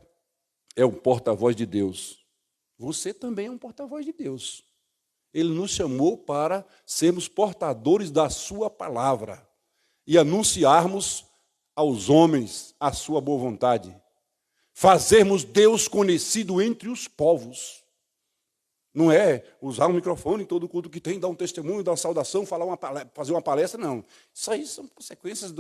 é o porta-voz de Deus. Você também é um porta-voz de Deus. Ele nos chamou para sermos portadores da sua palavra e anunciarmos aos homens a sua boa vontade. Fazermos Deus conhecido entre os povos. Não é usar um microfone em todo culto que tem, dar um testemunho, dar uma saudação, fazer uma palestra, não. Isso aí são consequências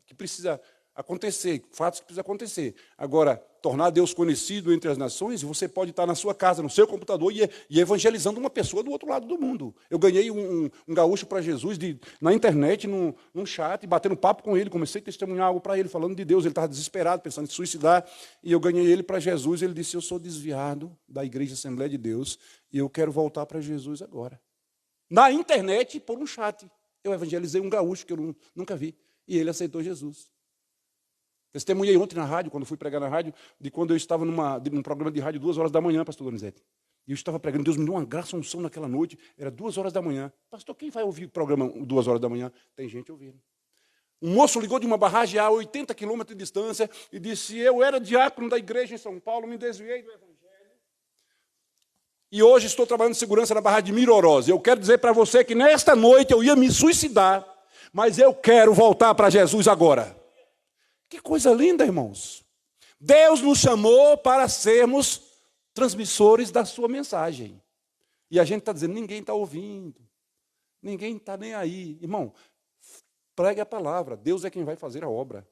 que precisa acontecer, fatos que precisam acontecer. Agora, tornar Deus conhecido entre as nações, você pode estar na sua casa, no seu computador, e evangelizando uma pessoa do outro lado do mundo. Eu ganhei um gaúcho para Jesus na internet, num chat, batendo papo com ele, comecei a testemunhar algo para ele, falando de Deus, ele estava desesperado, pensando em se suicidar, e eu ganhei ele para Jesus, ele disse, eu sou desviado da Igreja Assembleia de Deus, e eu quero voltar para Jesus agora. Na internet, por um chat. Eu evangelizei um gaúcho que eu nunca vi, e ele aceitou Jesus. Testemunhei ontem na rádio, quando fui pregar na rádio, de quando eu estava num programa de rádio 2 horas da manhã, pastor Donizete. E eu estava pregando, Deus me deu uma graça, uma unção naquela noite, era 2 horas da manhã. Pastor, quem vai ouvir o programa 2 horas da manhã? Tem gente ouvindo. Um moço ligou de uma barragem a 80 quilômetros de distância e disse, eu era diácono da igreja em São Paulo, me desviei do evangelho. E hoje estou trabalhando de segurança na barragem de Mirorós. Eu quero dizer para você que nesta noite eu ia me suicidar, mas eu quero voltar para Jesus agora. Que coisa linda, irmãos. Deus nos chamou para sermos transmissores da sua mensagem. E a gente está dizendo, ninguém está ouvindo. Ninguém está nem aí. Irmão, pregue a palavra. Deus é quem vai fazer a obra.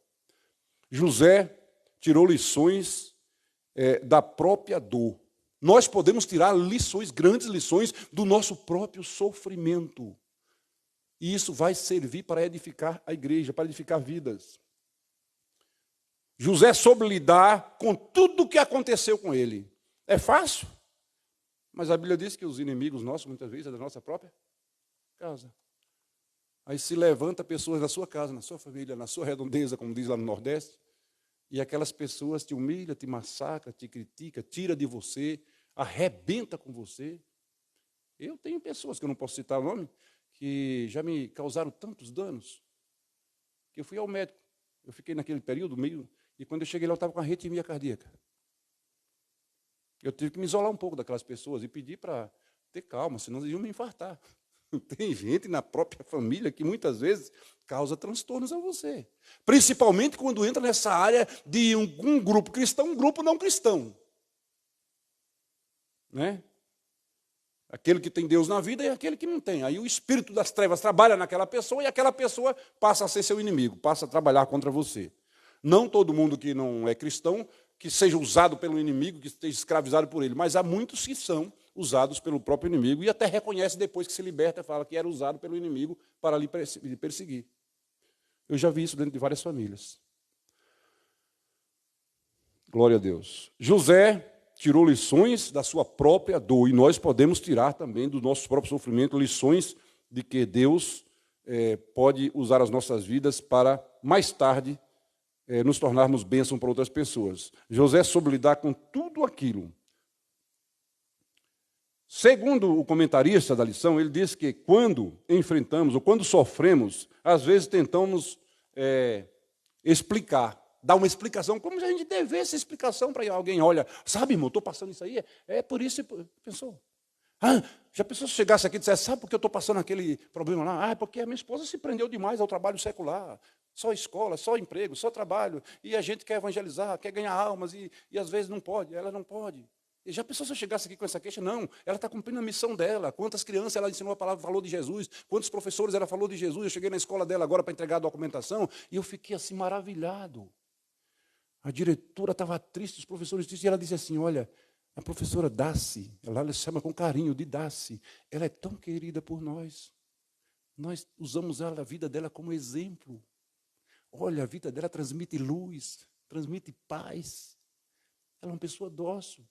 José tirou lições da própria dor. Nós podemos tirar lições, grandes lições, do nosso próprio sofrimento. E isso vai servir para edificar a igreja, para edificar vidas. José soube lidar com tudo o que aconteceu com ele. É fácil, mas a Bíblia diz que os inimigos nossos, muitas vezes, é da nossa própria casa. Aí se levanta pessoas da sua casa, na sua família, na sua redondeza, como diz lá no Nordeste, e aquelas pessoas te humilham, te massacram, te criticam, tira de você, arrebenta com você. Eu tenho pessoas, que eu não posso citar o nome, que já me causaram tantos danos, que eu fui ao médico. Eu fiquei naquele período meio... E quando eu cheguei lá, eu estava com arritmia cardíaca. Eu tive que me isolar um pouco daquelas pessoas e pedir para ter calma, senão eles iam me infartar. Tem gente na própria família que muitas vezes causa transtornos a você. Principalmente quando entra nessa área de um grupo cristão, um grupo não cristão. Né? Aquele que tem Deus na vida e aquele que não tem. Aí o espírito das trevas trabalha naquela pessoa e aquela pessoa passa a ser seu inimigo, passa a trabalhar contra você. Não todo mundo que não é cristão, que seja usado pelo inimigo, que esteja escravizado por ele, mas há muitos que são usados pelo próprio inimigo e até reconhece depois que se liberta, fala que era usado pelo inimigo para lhe perseguir. Eu já vi isso dentro de várias famílias. Glória a Deus. José tirou lições da sua própria dor, e nós podemos tirar também do nosso próprio sofrimento lições de que Deus pode usar as nossas vidas para, mais tarde, nos tornarmos bênção para outras pessoas. José soube lidar com tudo aquilo. Segundo o comentarista da lição, ele diz que quando enfrentamos, ou quando sofremos, às vezes tentamos explicar, dar uma explicação, como se a gente devesse explicação para alguém. Olha, sabe, irmão, estou passando isso aí, é por isso, pensou. Já pensou se chegasse aqui e dissesse, sabe por que eu estou passando aquele problema lá? É porque a minha esposa se prendeu demais ao trabalho secular. Só escola, só emprego, só trabalho. E a gente quer evangelizar, quer ganhar almas, e às vezes não pode, ela não pode. E já pensou se eu chegasse aqui com essa queixa? Não, ela está cumprindo a missão dela. Quantas crianças ela ensinou a palavra, falou de Jesus? Quantos professores ela falou de Jesus? Eu cheguei na escola dela agora para entregar a documentação, e eu fiquei assim maravilhado. A diretora estava triste, os professores tristes, e ela disse assim, olha, a professora Daci, ela se chama com carinho de Daci, ela é tão querida por nós. Nós usamos a vida dela como exemplo. Olha, a vida dela transmite luz, transmite paz. Ela é uma pessoa dócil.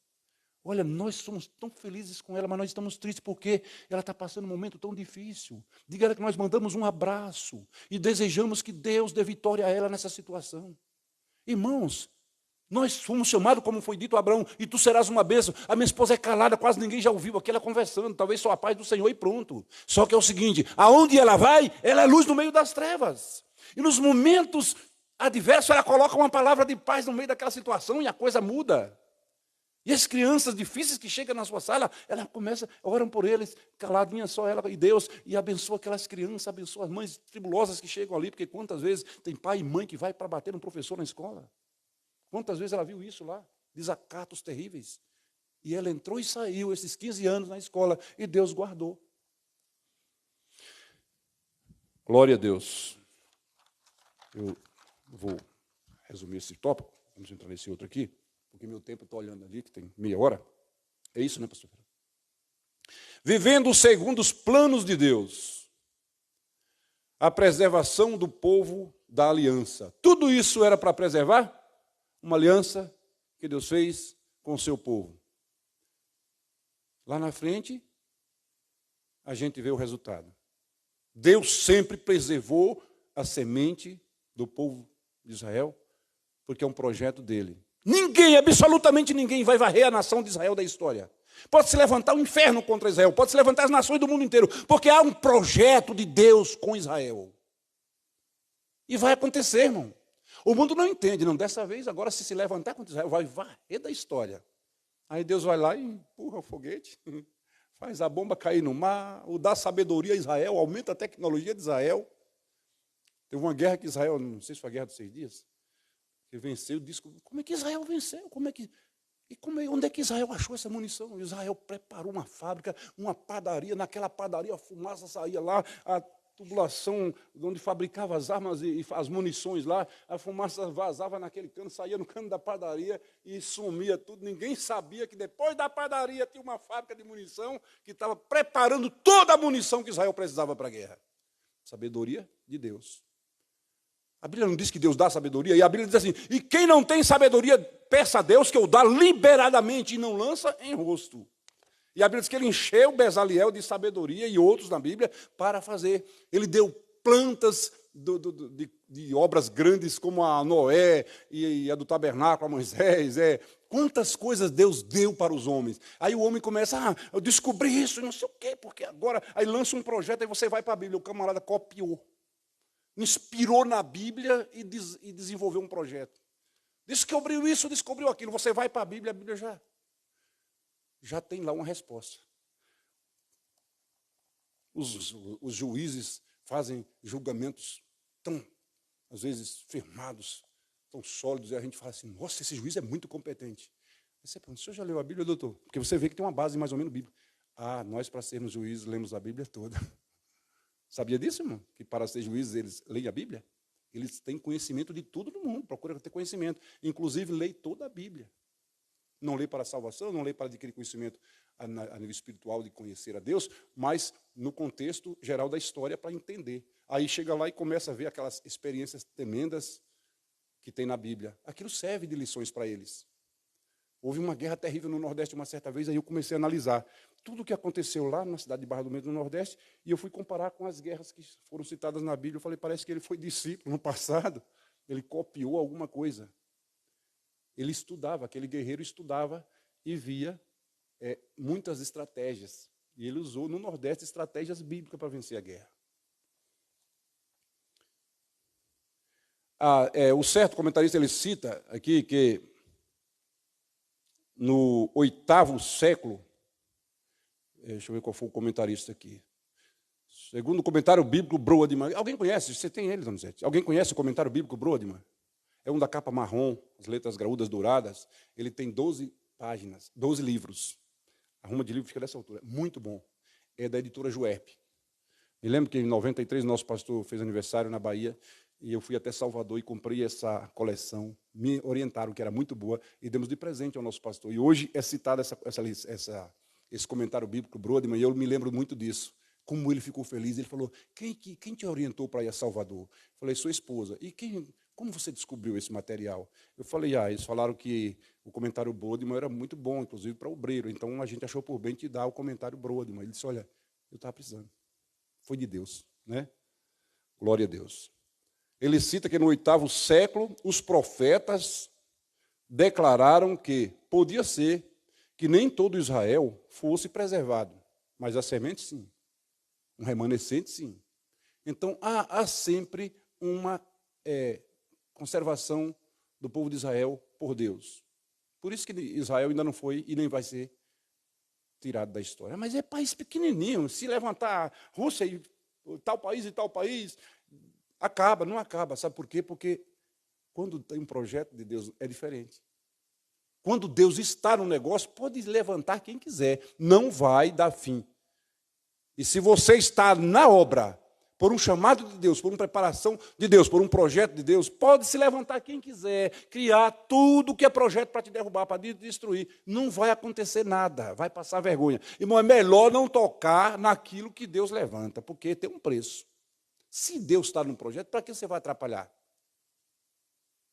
Olha, nós somos tão felizes com ela, mas nós estamos tristes porque ela está passando um momento tão difícil. Diga a ela que nós mandamos um abraço e desejamos que Deus dê vitória a ela nessa situação. Irmãos, nós fomos chamados, como foi dito a Abraão, e tu serás uma bênção. A minha esposa é calada, quase ninguém já ouviu aqui ela conversando, talvez só a paz do Senhor e pronto. Só que é o seguinte, aonde ela vai, ela é luz no meio das trevas. E nos momentos adversos, ela coloca uma palavra de paz no meio daquela situação e a coisa muda. E as crianças difíceis que chegam na sua sala, ela começa, oram por eles, caladinha só ela e Deus, e abençoa aquelas crianças, abençoa as mães tribulosas que chegam ali, porque quantas vezes tem pai e mãe que vai para bater no professor na escola? Quantas vezes ela viu isso lá? Desacatos terríveis. E ela entrou e saiu esses 15 anos na escola, e Deus guardou. Glória a Deus. Eu vou resumir esse tópico, vamos entrar nesse outro aqui, porque meu tempo, estou olhando ali, que tem meia hora. É isso, né, pastor? Vivendo segundo os planos de Deus, a preservação do povo da aliança. Tudo isso era para preservar uma aliança que Deus fez com o seu povo. Lá na frente, a gente vê o resultado. Deus sempre preservou a semente do povo de Israel, porque é um projeto dele. Ninguém, absolutamente ninguém, vai varrer a nação de Israel da história. Pode se levantar um inferno contra Israel, pode se levantar as nações do mundo inteiro, porque há um projeto de Deus com Israel. E vai acontecer, irmão. O mundo não entende, não. Dessa vez, agora, se levantar contra Israel, vai varrer da história. Aí Deus vai lá e empurra o foguete, faz a bomba cair no mar, ou dá sabedoria a Israel, aumenta a tecnologia de Israel. Teve uma guerra que Israel, não sei se foi a Guerra dos 6 Dias, que venceu, disse, como é que Israel venceu? Onde é que Israel achou essa munição? Israel preparou uma fábrica, uma padaria, naquela padaria a fumaça saía lá, a tubulação onde fabricava as armas e as munições lá, a fumaça vazava naquele cano, saía no cano da padaria e sumia tudo. Ninguém sabia que depois da padaria tinha uma fábrica de munição que estava preparando toda a munição que Israel precisava para a guerra. Sabedoria de Deus. A Bíblia não diz que Deus dá sabedoria, e a Bíblia diz assim, e quem não tem sabedoria, peça a Deus que o dá liberadamente e não lança em rosto. E a Bíblia diz que ele encheu Bezaliel de sabedoria e outros na Bíblia para fazer. Ele deu plantas de obras grandes como a Noé e a do tabernáculo, a Moisés. Quantas coisas Deus deu para os homens. Aí o homem começa, eu descobri isso, não sei o quê, porque agora... Aí lança um projeto, aí você vai para a Bíblia, o camarada copiou. Inspirou na Bíblia e desenvolveu um projeto. Descobriu isso, descobriu aquilo. Você vai para a Bíblia já tem lá uma resposta. Os juízes fazem julgamentos tão, às vezes, firmados, tão sólidos, e a gente fala assim, nossa, esse juiz é muito competente. Aí você pergunta, o senhor já leu a Bíblia, doutor? Porque você vê que tem uma base mais ou menos bíblica. Nós, para sermos juízes, lemos a Bíblia toda. Sabia disso, irmão? Que para ser juízes, eles leem a Bíblia? Eles têm conhecimento de tudo no mundo, procuram ter conhecimento. Inclusive, leem toda a Bíblia. Não lê para a salvação, não lê para adquirir conhecimento a nível espiritual de conhecer a Deus, mas no contexto geral da história para entender. Aí chega lá e começa a ver aquelas experiências tremendas que tem na Bíblia. Aquilo serve de lições para eles. Houve uma guerra terrível no Nordeste uma certa vez, aí eu comecei a analisar tudo o que aconteceu lá na cidade de Barra do Medo, no Nordeste, e eu fui comparar com as guerras que foram citadas na Bíblia. Eu falei, parece que ele foi discípulo no passado, ele copiou alguma coisa. Ele estudava, aquele guerreiro estudava e via muitas estratégias. E ele usou no Nordeste estratégias bíblicas para vencer a guerra. O certo comentarista ele cita aqui que no 8º século, deixa eu ver qual foi o comentarista aqui. Segundo o comentário bíblico Brodmann. Alguém conhece? Você tem ele, Donizete? Alguém conhece o comentário bíblico Brodmann? É um da capa marrom, as letras graúdas douradas. Ele tem 12 páginas, 12 livros. A ruma de livro fica dessa altura. Muito bom. É da editora Juerp. Me lembro que em 93 nosso pastor fez aniversário na Bahia e eu fui até Salvador e comprei essa coleção. Me orientaram que era muito boa e demos de presente ao nosso pastor. E hoje é citado esse comentário bíblico Brodmann e eu me lembro muito disso. Como ele ficou feliz. Ele falou, quem te orientou para ir a Salvador? Eu falei, sua esposa. E como você descobriu esse material? Eu falei, eles falaram que o comentário Brodmann era muito bom, inclusive para obreiro. Então a gente achou por bem te dar o comentário Brodmann. Ele disse, olha, eu estava precisando. Foi de Deus, né? Glória a Deus. Ele cita que no 8º século os profetas declararam que podia ser que nem todo Israel fosse preservado, mas a semente sim, um remanescente sim. Então há sempre uma conservação do povo de Israel por Deus. Por isso que Israel ainda não foi e nem vai ser tirado da história. Mas é país pequenininho, se levantar Rússia e tal país, não acaba. Sabe por quê? Porque quando tem um projeto de Deus é diferente. Quando Deus está no negócio, pode levantar quem quiser, não vai dar fim. E se você está na obra, por um chamado de Deus, por uma preparação de Deus, por um projeto de Deus, pode se levantar quem quiser, criar tudo que é projeto para te derrubar, para te destruir. Não vai acontecer nada, vai passar vergonha. Irmão, é melhor não tocar naquilo que Deus levanta, porque tem um preço. Se Deus está num projeto, para que você vai atrapalhar?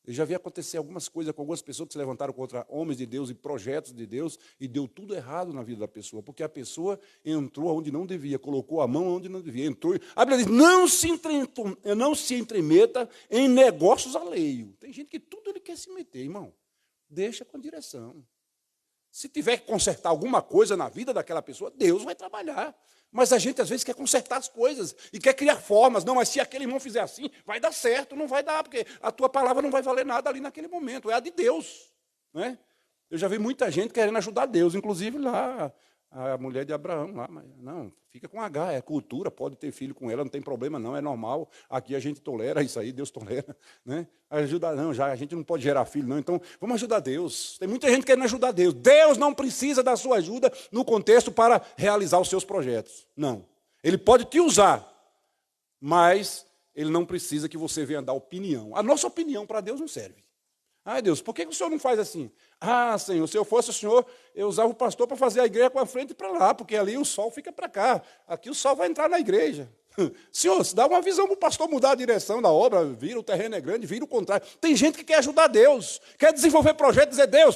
Eu já vi acontecer algumas coisas com algumas pessoas que se levantaram contra homens de Deus e projetos de Deus e deu tudo errado na vida da pessoa, porque a pessoa entrou onde não devia, colocou a mão onde não devia, entrou. A Bíblia diz, não se entremeta em negócios alheios. Tem gente que tudo ele quer se meter, irmão. Deixa com direção. Se tiver que consertar alguma coisa na vida daquela pessoa, Deus vai trabalhar. Mas a gente, às vezes, quer consertar as coisas e quer criar formas. Não, mas se aquele irmão fizer assim, vai dar certo. Não vai dar, porque a tua palavra não vai valer nada ali naquele momento. É a de Deus. Né? Eu já vi muita gente querendo ajudar Deus, inclusive lá, a mulher de Abraão. Lá, mas não, fica com H, é cultura, pode ter filho com ela, não tem problema não, é normal. Aqui a gente tolera isso aí, Deus tolera. Né? Ajuda, não, já a gente não pode gerar filho, não. Então, vamos ajudar Deus. Tem muita gente querendo ajudar Deus. Deus não precisa da sua ajuda no contexto para realizar os seus projetos. Não. Ele pode te usar, mas ele não precisa que você venha dar opinião. A nossa opinião para Deus não serve. Ai, Deus, por que o senhor não faz assim? Ah, Senhor, se eu fosse o senhor, eu usava o pastor para fazer a igreja com a frente para lá, porque ali o sol fica para cá. Aqui o sol vai entrar na igreja. Senhor, se dá uma visão para o pastor mudar a direção da obra, vira, o terreno é grande, vira o contrário. Tem gente que quer ajudar Deus, quer desenvolver projetos, dizer, Deus,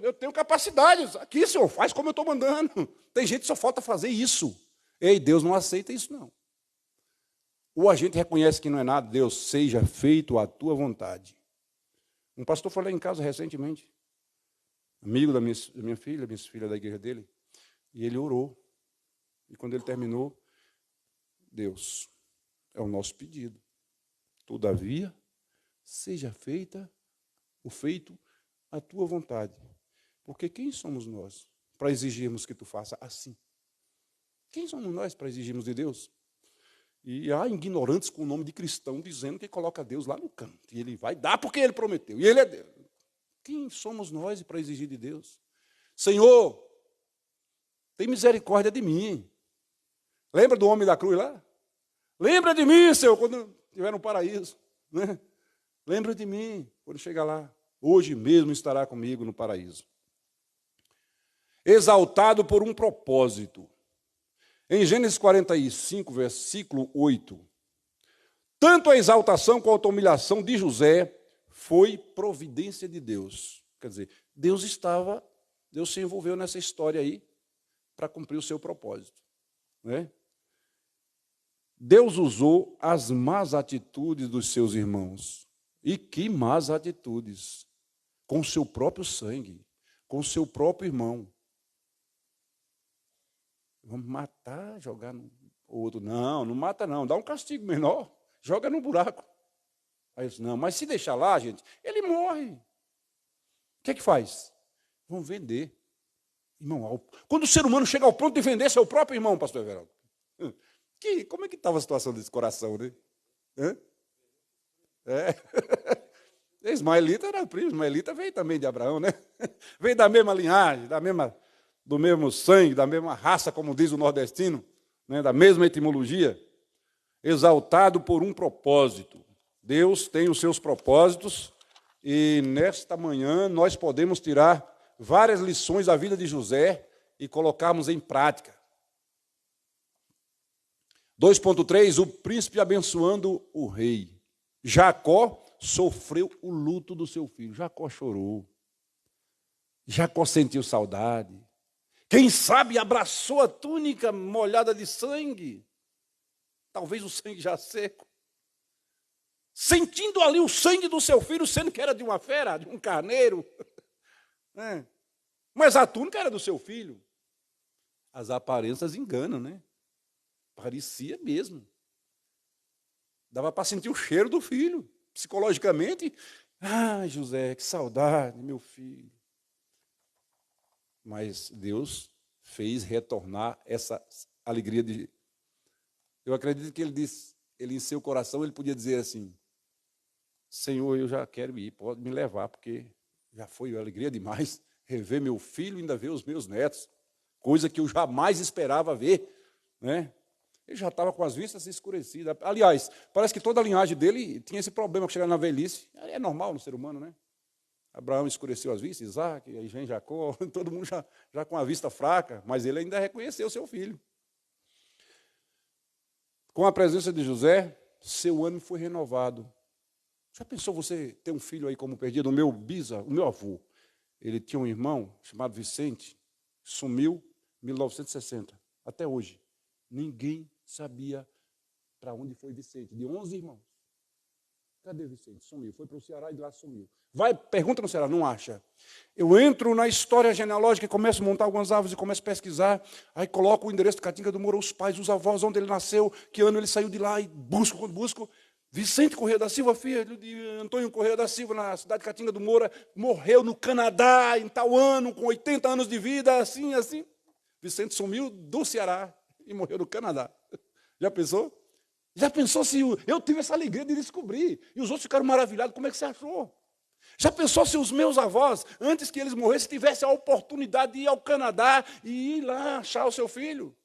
eu tenho capacidades, aqui, Senhor, faz como eu estou mandando. Tem gente que só falta fazer isso. Ei, Deus não aceita isso, não. Ou a gente reconhece que não é nada, Deus, seja feito a tua vontade. Um pastor foi lá em casa recentemente, amigo da minha filha da igreja dele, e ele orou. E quando ele terminou, Deus, é o nosso pedido. Todavia, seja feito a tua vontade. Porque quem somos nós para exigirmos que tu faça assim? Quem somos nós para exigirmos de Deus? E há ignorantes com o nome de cristão dizendo que coloca Deus lá no canto. E ele vai dar porque ele prometeu. E ele é Deus. Quem somos nós para exigir de Deus? Senhor, tem misericórdia de mim. Lembra do homem da cruz lá? Lembra de mim, Senhor, quando estiver no paraíso. Né? Lembra de mim quando chegar lá. Hoje mesmo estará comigo no paraíso. Exaltado por um propósito. Em Gênesis 45, versículo 8, tanto a exaltação quanto a humilhação de José foi providência de Deus. Quer dizer, Deus se envolveu nessa história aí para cumprir o seu propósito. Né? Deus usou as más atitudes dos seus irmãos. E que más atitudes! Com o seu próprio sangue, com o seu próprio irmão. Vamos matar, jogar no outro. Não, não mata não, dá um castigo menor, joga no buraco. Aí eu disse, não, mas se deixar lá, gente, ele morre. O que é que faz? Vão vender. Irmão, quando o ser humano chega ao ponto de vender seu próprio irmão, pastor Everaldo, como é que estava a situação desse coração, né? Ismaelita era primo, Ismaelita veio também de Abraão, né? Veio da mesma linhagem, do mesmo sangue, da mesma raça, como diz o nordestino, né, da mesma etimologia, exaltado por um propósito. Deus tem os seus propósitos e nesta manhã nós podemos tirar várias lições da vida de José e colocarmos em prática. 2.3, o príncipe abençoando o rei. Jacó sofreu o luto do seu filho. Jacó chorou. Jacó sentiu saudade. Quem sabe abraçou a túnica molhada de sangue, talvez o sangue já seco, sentindo ali o sangue do seu filho, sendo que era de uma fera, de um carneiro. Né? Mas a túnica era do seu filho. As aparências enganam, né? Parecia mesmo. Dava para sentir o cheiro do filho, psicologicamente. Ah, José, que saudade, meu filho. Mas Deus fez retornar essa alegria de... Eu acredito que ele em seu coração, ele podia dizer assim, Senhor, eu já quero ir, pode me levar, porque já foi alegria demais rever meu filho e ainda ver os meus netos, coisa que eu jamais esperava ver. Né? Ele já estava com as vistas escurecidas. Aliás, parece que toda a linhagem dele tinha esse problema que chegar na velhice. É normal no ser humano, né? Abraão escureceu as vistas, Isaac, aí vem Jacó, todo mundo já com a vista fraca, mas ele ainda reconheceu seu filho. Com a presença de José, seu ânimo foi renovado. Já pensou você ter um filho aí como perdido? O meu avô, ele tinha um irmão chamado Vicente, sumiu em 1960, até hoje. Ninguém sabia para onde foi Vicente, de 11 irmãos. Cadê Vicente? Sumiu. Foi para o Ceará e de lá sumiu. Vai, pergunta no Ceará, não acha. Eu entro na história genealógica e começo a montar algumas árvores e começo a pesquisar. Aí coloco o endereço de Catinga do Moura, os pais, os avós, onde ele nasceu, que ano ele saiu de lá, e busco. Vicente Correia da Silva, filho de Antônio Correia da Silva, na cidade de Catinga do Moura, morreu no Canadá, em tal ano, com 80 anos de vida, assim. Vicente sumiu do Ceará e morreu no Canadá. Já pensou? Já pensou se eu tive essa alegria de descobrir, e os outros ficaram maravilhados, como é que você achou? Já pensou se os meus avós, antes que eles morressem, tivessem a oportunidade de ir ao Canadá e ir lá achar o seu filho?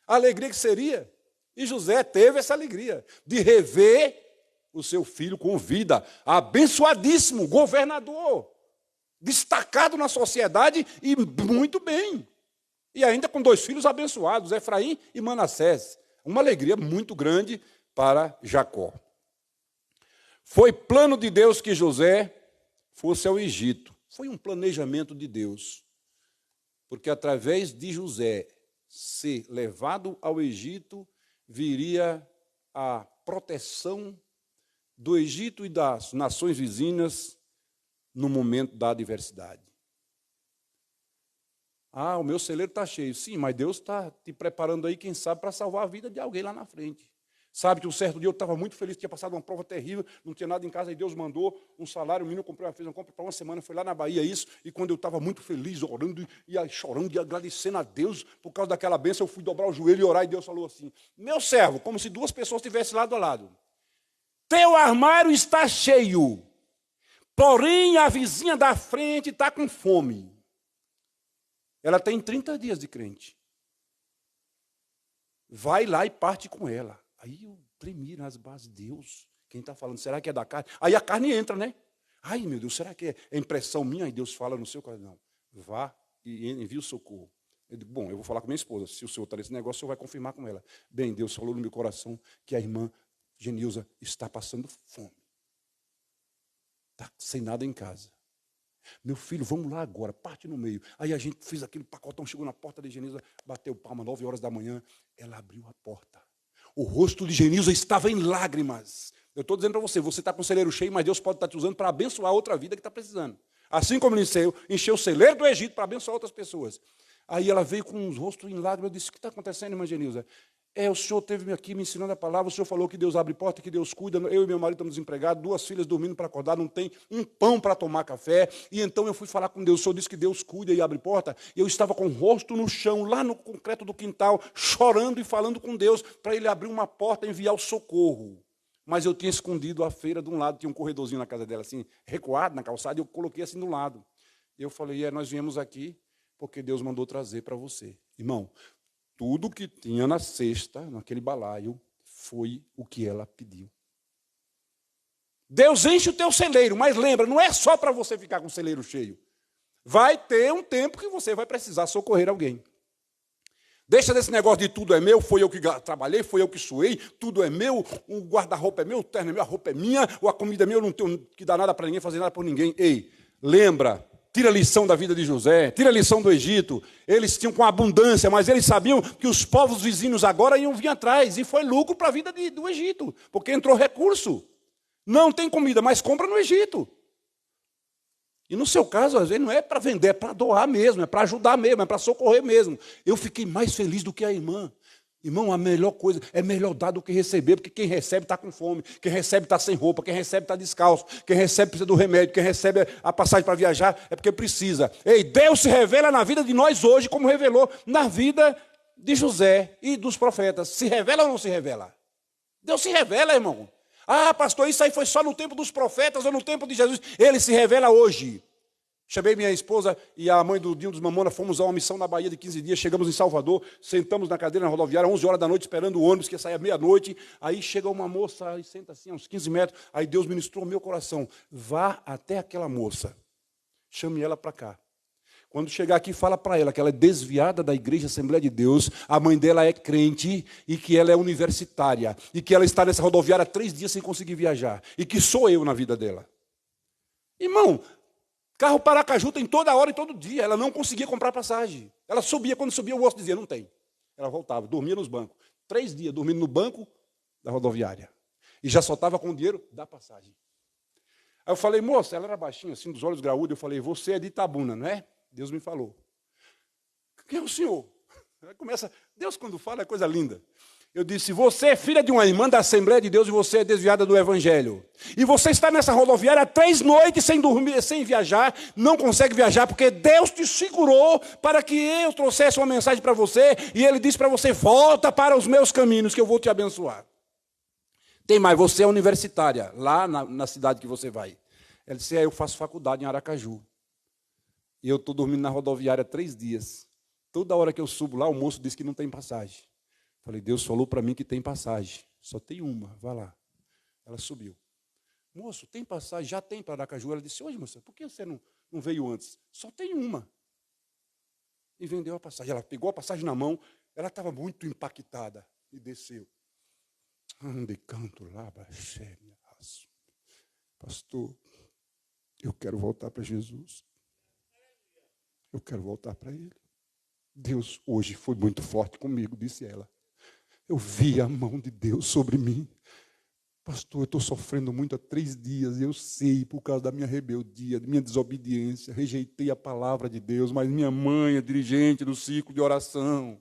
A alegria que seria. E José teve essa alegria de rever o seu filho com vida, abençoadíssimo, governador, destacado na sociedade e muito bem. E ainda com 2 filhos abençoados, Efraim e Manassés. Uma alegria muito grande para Jacó. Foi plano de Deus que José fosse ao Egito. Foi um planejamento de Deus. Porque através de José ser levado ao Egito, viria a proteção do Egito e das nações vizinhas no momento da adversidade. Ah, o meu celeiro está cheio. Sim, mas Deus está te preparando aí, quem sabe, para salvar a vida de alguém lá na frente. Sabe que um certo dia eu estava muito feliz, tinha passado uma prova terrível, não tinha nada em casa, e Deus mandou um salário, o menino fez uma compra para uma semana, foi lá na Bahia, isso, e quando eu estava muito feliz, orando, e chorando, e agradecendo a Deus, por causa daquela bênção, eu fui dobrar o joelho e orar, e Deus falou assim, meu servo, como se 2 pessoas estivessem lado a lado, teu armário está cheio, porém a vizinha da frente está com fome. Ela tem 30 dias de crente. Vai lá e parte com ela. Aí eu tremi nas bases, Deus, quem está falando, será que é da carne? Aí a carne entra, né? Ai, meu Deus, será que é impressão minha? Aí Deus fala no seu coração, vá e envie o socorro. Eu digo, bom, eu vou falar com minha esposa, se o senhor está nesse negócio, o senhor vai confirmar com ela. Bem, Deus falou no meu coração que a irmã Genilza está passando fome. Está sem nada em casa. Meu filho, vamos lá agora, parte no meio. Aí a gente fez aquele pacotão, chegou na porta de Genilza, bateu palma, 9 horas da manhã, ela abriu a porta. O rosto de Genilza estava em lágrimas. Eu estou dizendo para você, você está com o celeiro cheio, mas Deus pode estar te usando para abençoar outra vida que está precisando. Assim como ele encheu o celeiro do Egito para abençoar outras pessoas. Aí ela veio com um rosto em lágrimas, eu disse, o que está acontecendo, irmã Genilza? O senhor esteve aqui me ensinando a palavra, o senhor falou que Deus abre porta, que Deus cuida, eu e meu marido estamos desempregados, 2 filhas dormindo para acordar, não tem um pão para tomar café, e então eu fui falar com Deus, o senhor disse que Deus cuida e abre porta, e eu estava com o rosto no chão, lá no concreto do quintal, chorando e falando com Deus, para ele abrir uma porta e enviar o socorro. Mas eu tinha escondido a feira de um lado, tinha um corredorzinho na casa dela, assim, recuado na calçada, e eu coloquei assim do lado. E eu falei, nós viemos aqui porque Deus mandou trazer para você. Irmão, tudo que tinha na cesta, naquele balaio, foi o que ela pediu. Deus enche o teu celeiro, mas lembra, não é só para você ficar com o celeiro cheio. Vai ter um tempo que você vai precisar socorrer alguém. Deixa desse negócio de tudo é meu, foi eu que trabalhei, foi eu que suei, tudo é meu, o guarda-roupa é meu, o terno é meu, a roupa é minha, ou a comida é minha, eu não tenho que dar nada para ninguém, fazer nada por ninguém. Ei, lembra, tira a lição da vida de José, tira a lição do Egito. Eles tinham com abundância, mas eles sabiam que os povos vizinhos agora iam vir atrás. E foi lucro para a vida do Egito, porque entrou recurso. Não tem comida, mas compra no Egito. E no seu caso, às vezes, não é para vender, é para doar mesmo, é para ajudar mesmo, é para socorrer mesmo. Eu fiquei mais feliz do que a irmã. Irmão, a melhor coisa, é melhor dar do que receber, porque quem recebe está com fome, quem recebe está sem roupa, quem recebe está descalço, quem recebe precisa do remédio, quem recebe a passagem para viajar é porque precisa. Ei, Deus se revela na vida de nós hoje, como revelou na vida de José e dos profetas. Se revela ou não se revela? Deus se revela, irmão. Ah, pastor, isso aí foi só no tempo dos profetas ou no tempo de Jesus. Ele se revela hoje. Chamei minha esposa e a mãe do Dinho dos Mamona, fomos a uma missão na Bahia de 15 dias, chegamos em Salvador, sentamos na cadeira na rodoviária, 11 horas da noite, esperando o ônibus que ia sair à meia-noite. Aí chega uma moça e senta assim, a uns 15 metros. Aí Deus ministrou o meu coração. Vá até aquela moça, chame ela para cá. Quando chegar aqui, fala para ela que ela é desviada da Igreja Assembleia de Deus, a mãe dela é crente e que ela é universitária, e que ela está nessa rodoviária 3 dias sem conseguir viajar, e que sou eu na vida dela. Irmão, carro para Aracaju tem toda hora e todo dia, ela não conseguia comprar passagem. Ela subia, quando subia o moço dizia, não tem. Ela voltava, dormia nos bancos. 3 dias dormindo no banco da rodoviária. E já soltava com o dinheiro da passagem. Aí eu falei, moça, ela era baixinha, assim, dos olhos graúdos, eu falei, você é de Itabuna, não é? Deus me falou. Quem é o senhor? Aí começa, Deus quando fala é coisa linda. Eu disse, você é filha de uma irmã da Assembleia de Deus e você é desviada do Evangelho. E você está nessa rodoviária 3 noites sem dormir, sem viajar, não consegue viajar, porque Deus te segurou para que eu trouxesse uma mensagem para você, e Ele disse para você, volta para os meus caminhos, que eu vou te abençoar. Tem mais, você é universitária, lá na cidade que você vai. Ela disse, eu faço faculdade em Aracaju. E eu estou dormindo na rodoviária 3 dias. Toda hora que eu subo lá, o moço disse que não tem passagem. Falei, Deus falou para mim que tem passagem. Só tem uma, vá lá. Ela subiu. Moço, tem passagem? Já tem para Aracaju. Ela disse, hoje, moça, por que você não veio antes? Só tem uma. E vendeu a passagem. Ela pegou a passagem na mão, ela estava muito impactada e desceu. Ande canto lá, baixé, minha raça. Pastor, eu quero voltar para Jesus. Eu quero voltar para Ele. Deus hoje foi muito forte comigo, disse ela. Eu vi a mão de Deus sobre mim. Pastor, eu estou sofrendo muito há 3 dias. Eu sei, por causa da minha rebeldia, da minha desobediência, rejeitei a palavra de Deus, mas minha mãe é dirigente do ciclo de oração.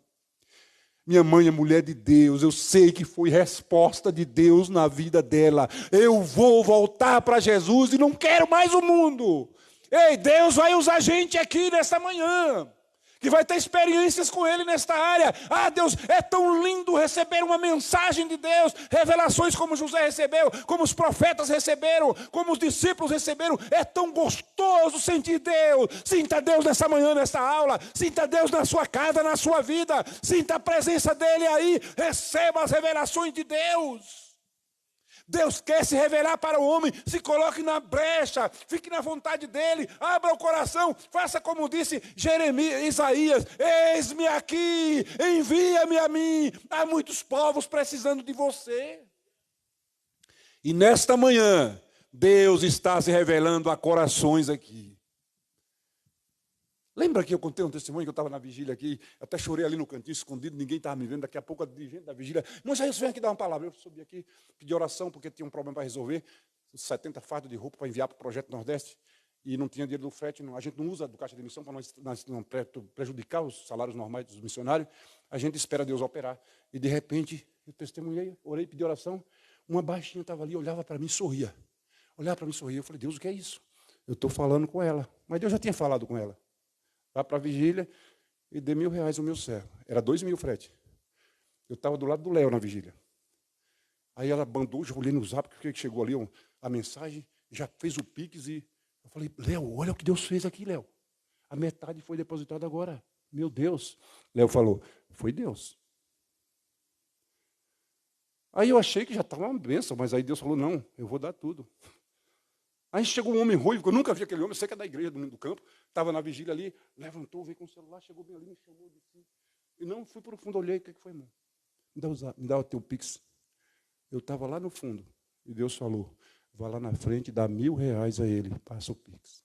Minha mãe é mulher de Deus, eu sei que foi resposta de Deus na vida dela. Eu vou voltar para Jesus e não quero mais o mundo. Ei, Deus vai usar gente aqui nesta manhã, que vai ter experiências com Ele nesta área. Ah, Deus, é tão lindo receber uma mensagem de Deus, revelações como José recebeu, como os profetas receberam, como os discípulos receberam. É tão gostoso sentir Deus. Sinta Deus nessa manhã, nesta aula. Sinta Deus na sua casa, na sua vida. Sinta a presença dEle aí. Receba as revelações de Deus. Deus quer se revelar para o homem, se coloque na brecha, fique na vontade dEle, abra o coração, faça como disse Isaías, eis-me aqui, envia-me a mim, há muitos povos precisando de você. E nesta manhã, Deus está se revelando a corações aqui. Lembra que eu contei um testemunho que eu estava na vigília aqui, até chorei ali no cantinho, escondido, ninguém estava me vendo, daqui a pouco a dirigente da vigília, mas aí vem aqui dar uma palavra. Eu subi aqui, pedi oração, porque tinha um problema para resolver, 70 fardos de roupa para enviar para o Projeto Nordeste, e não tinha dinheiro do frete, a gente não usa do caixa de missão para não prejudicar os salários normais dos missionários, a gente espera Deus operar. E de repente, eu testemunhei, orei, pedi oração, uma baixinha estava ali, olhava para mim e sorria. Olhava para mim e sorria, eu falei, Deus, o que é isso? Eu estou falando com ela, mas Deus já tinha falado com ela. Lá para a vigília e dei R$1.000 o meu servo. Era 2.000 frete. Eu estava do lado do Léo na vigília. Aí ela mandou, já olhei no zap, porque chegou ali a mensagem, já fez o Pix e eu falei, Léo, olha o que Deus fez aqui, Léo. A metade foi depositada agora. Meu Deus. Léo falou, foi Deus. Aí eu achei que já estava uma bênção, mas aí Deus falou, não, eu vou dar tudo. Aí chegou um homem ruivo, eu nunca vi aquele homem, eu sei que é da igreja do campo, estava na vigília ali, levantou, veio com o celular, chegou bem ali, me chamou, disse, e não, fui para o fundo, olhei, o que foi, irmão? Me dá o teu Pix. Eu estava lá no fundo, e Deus falou, vá lá na frente, dá R$1.000 a ele, passa o Pix.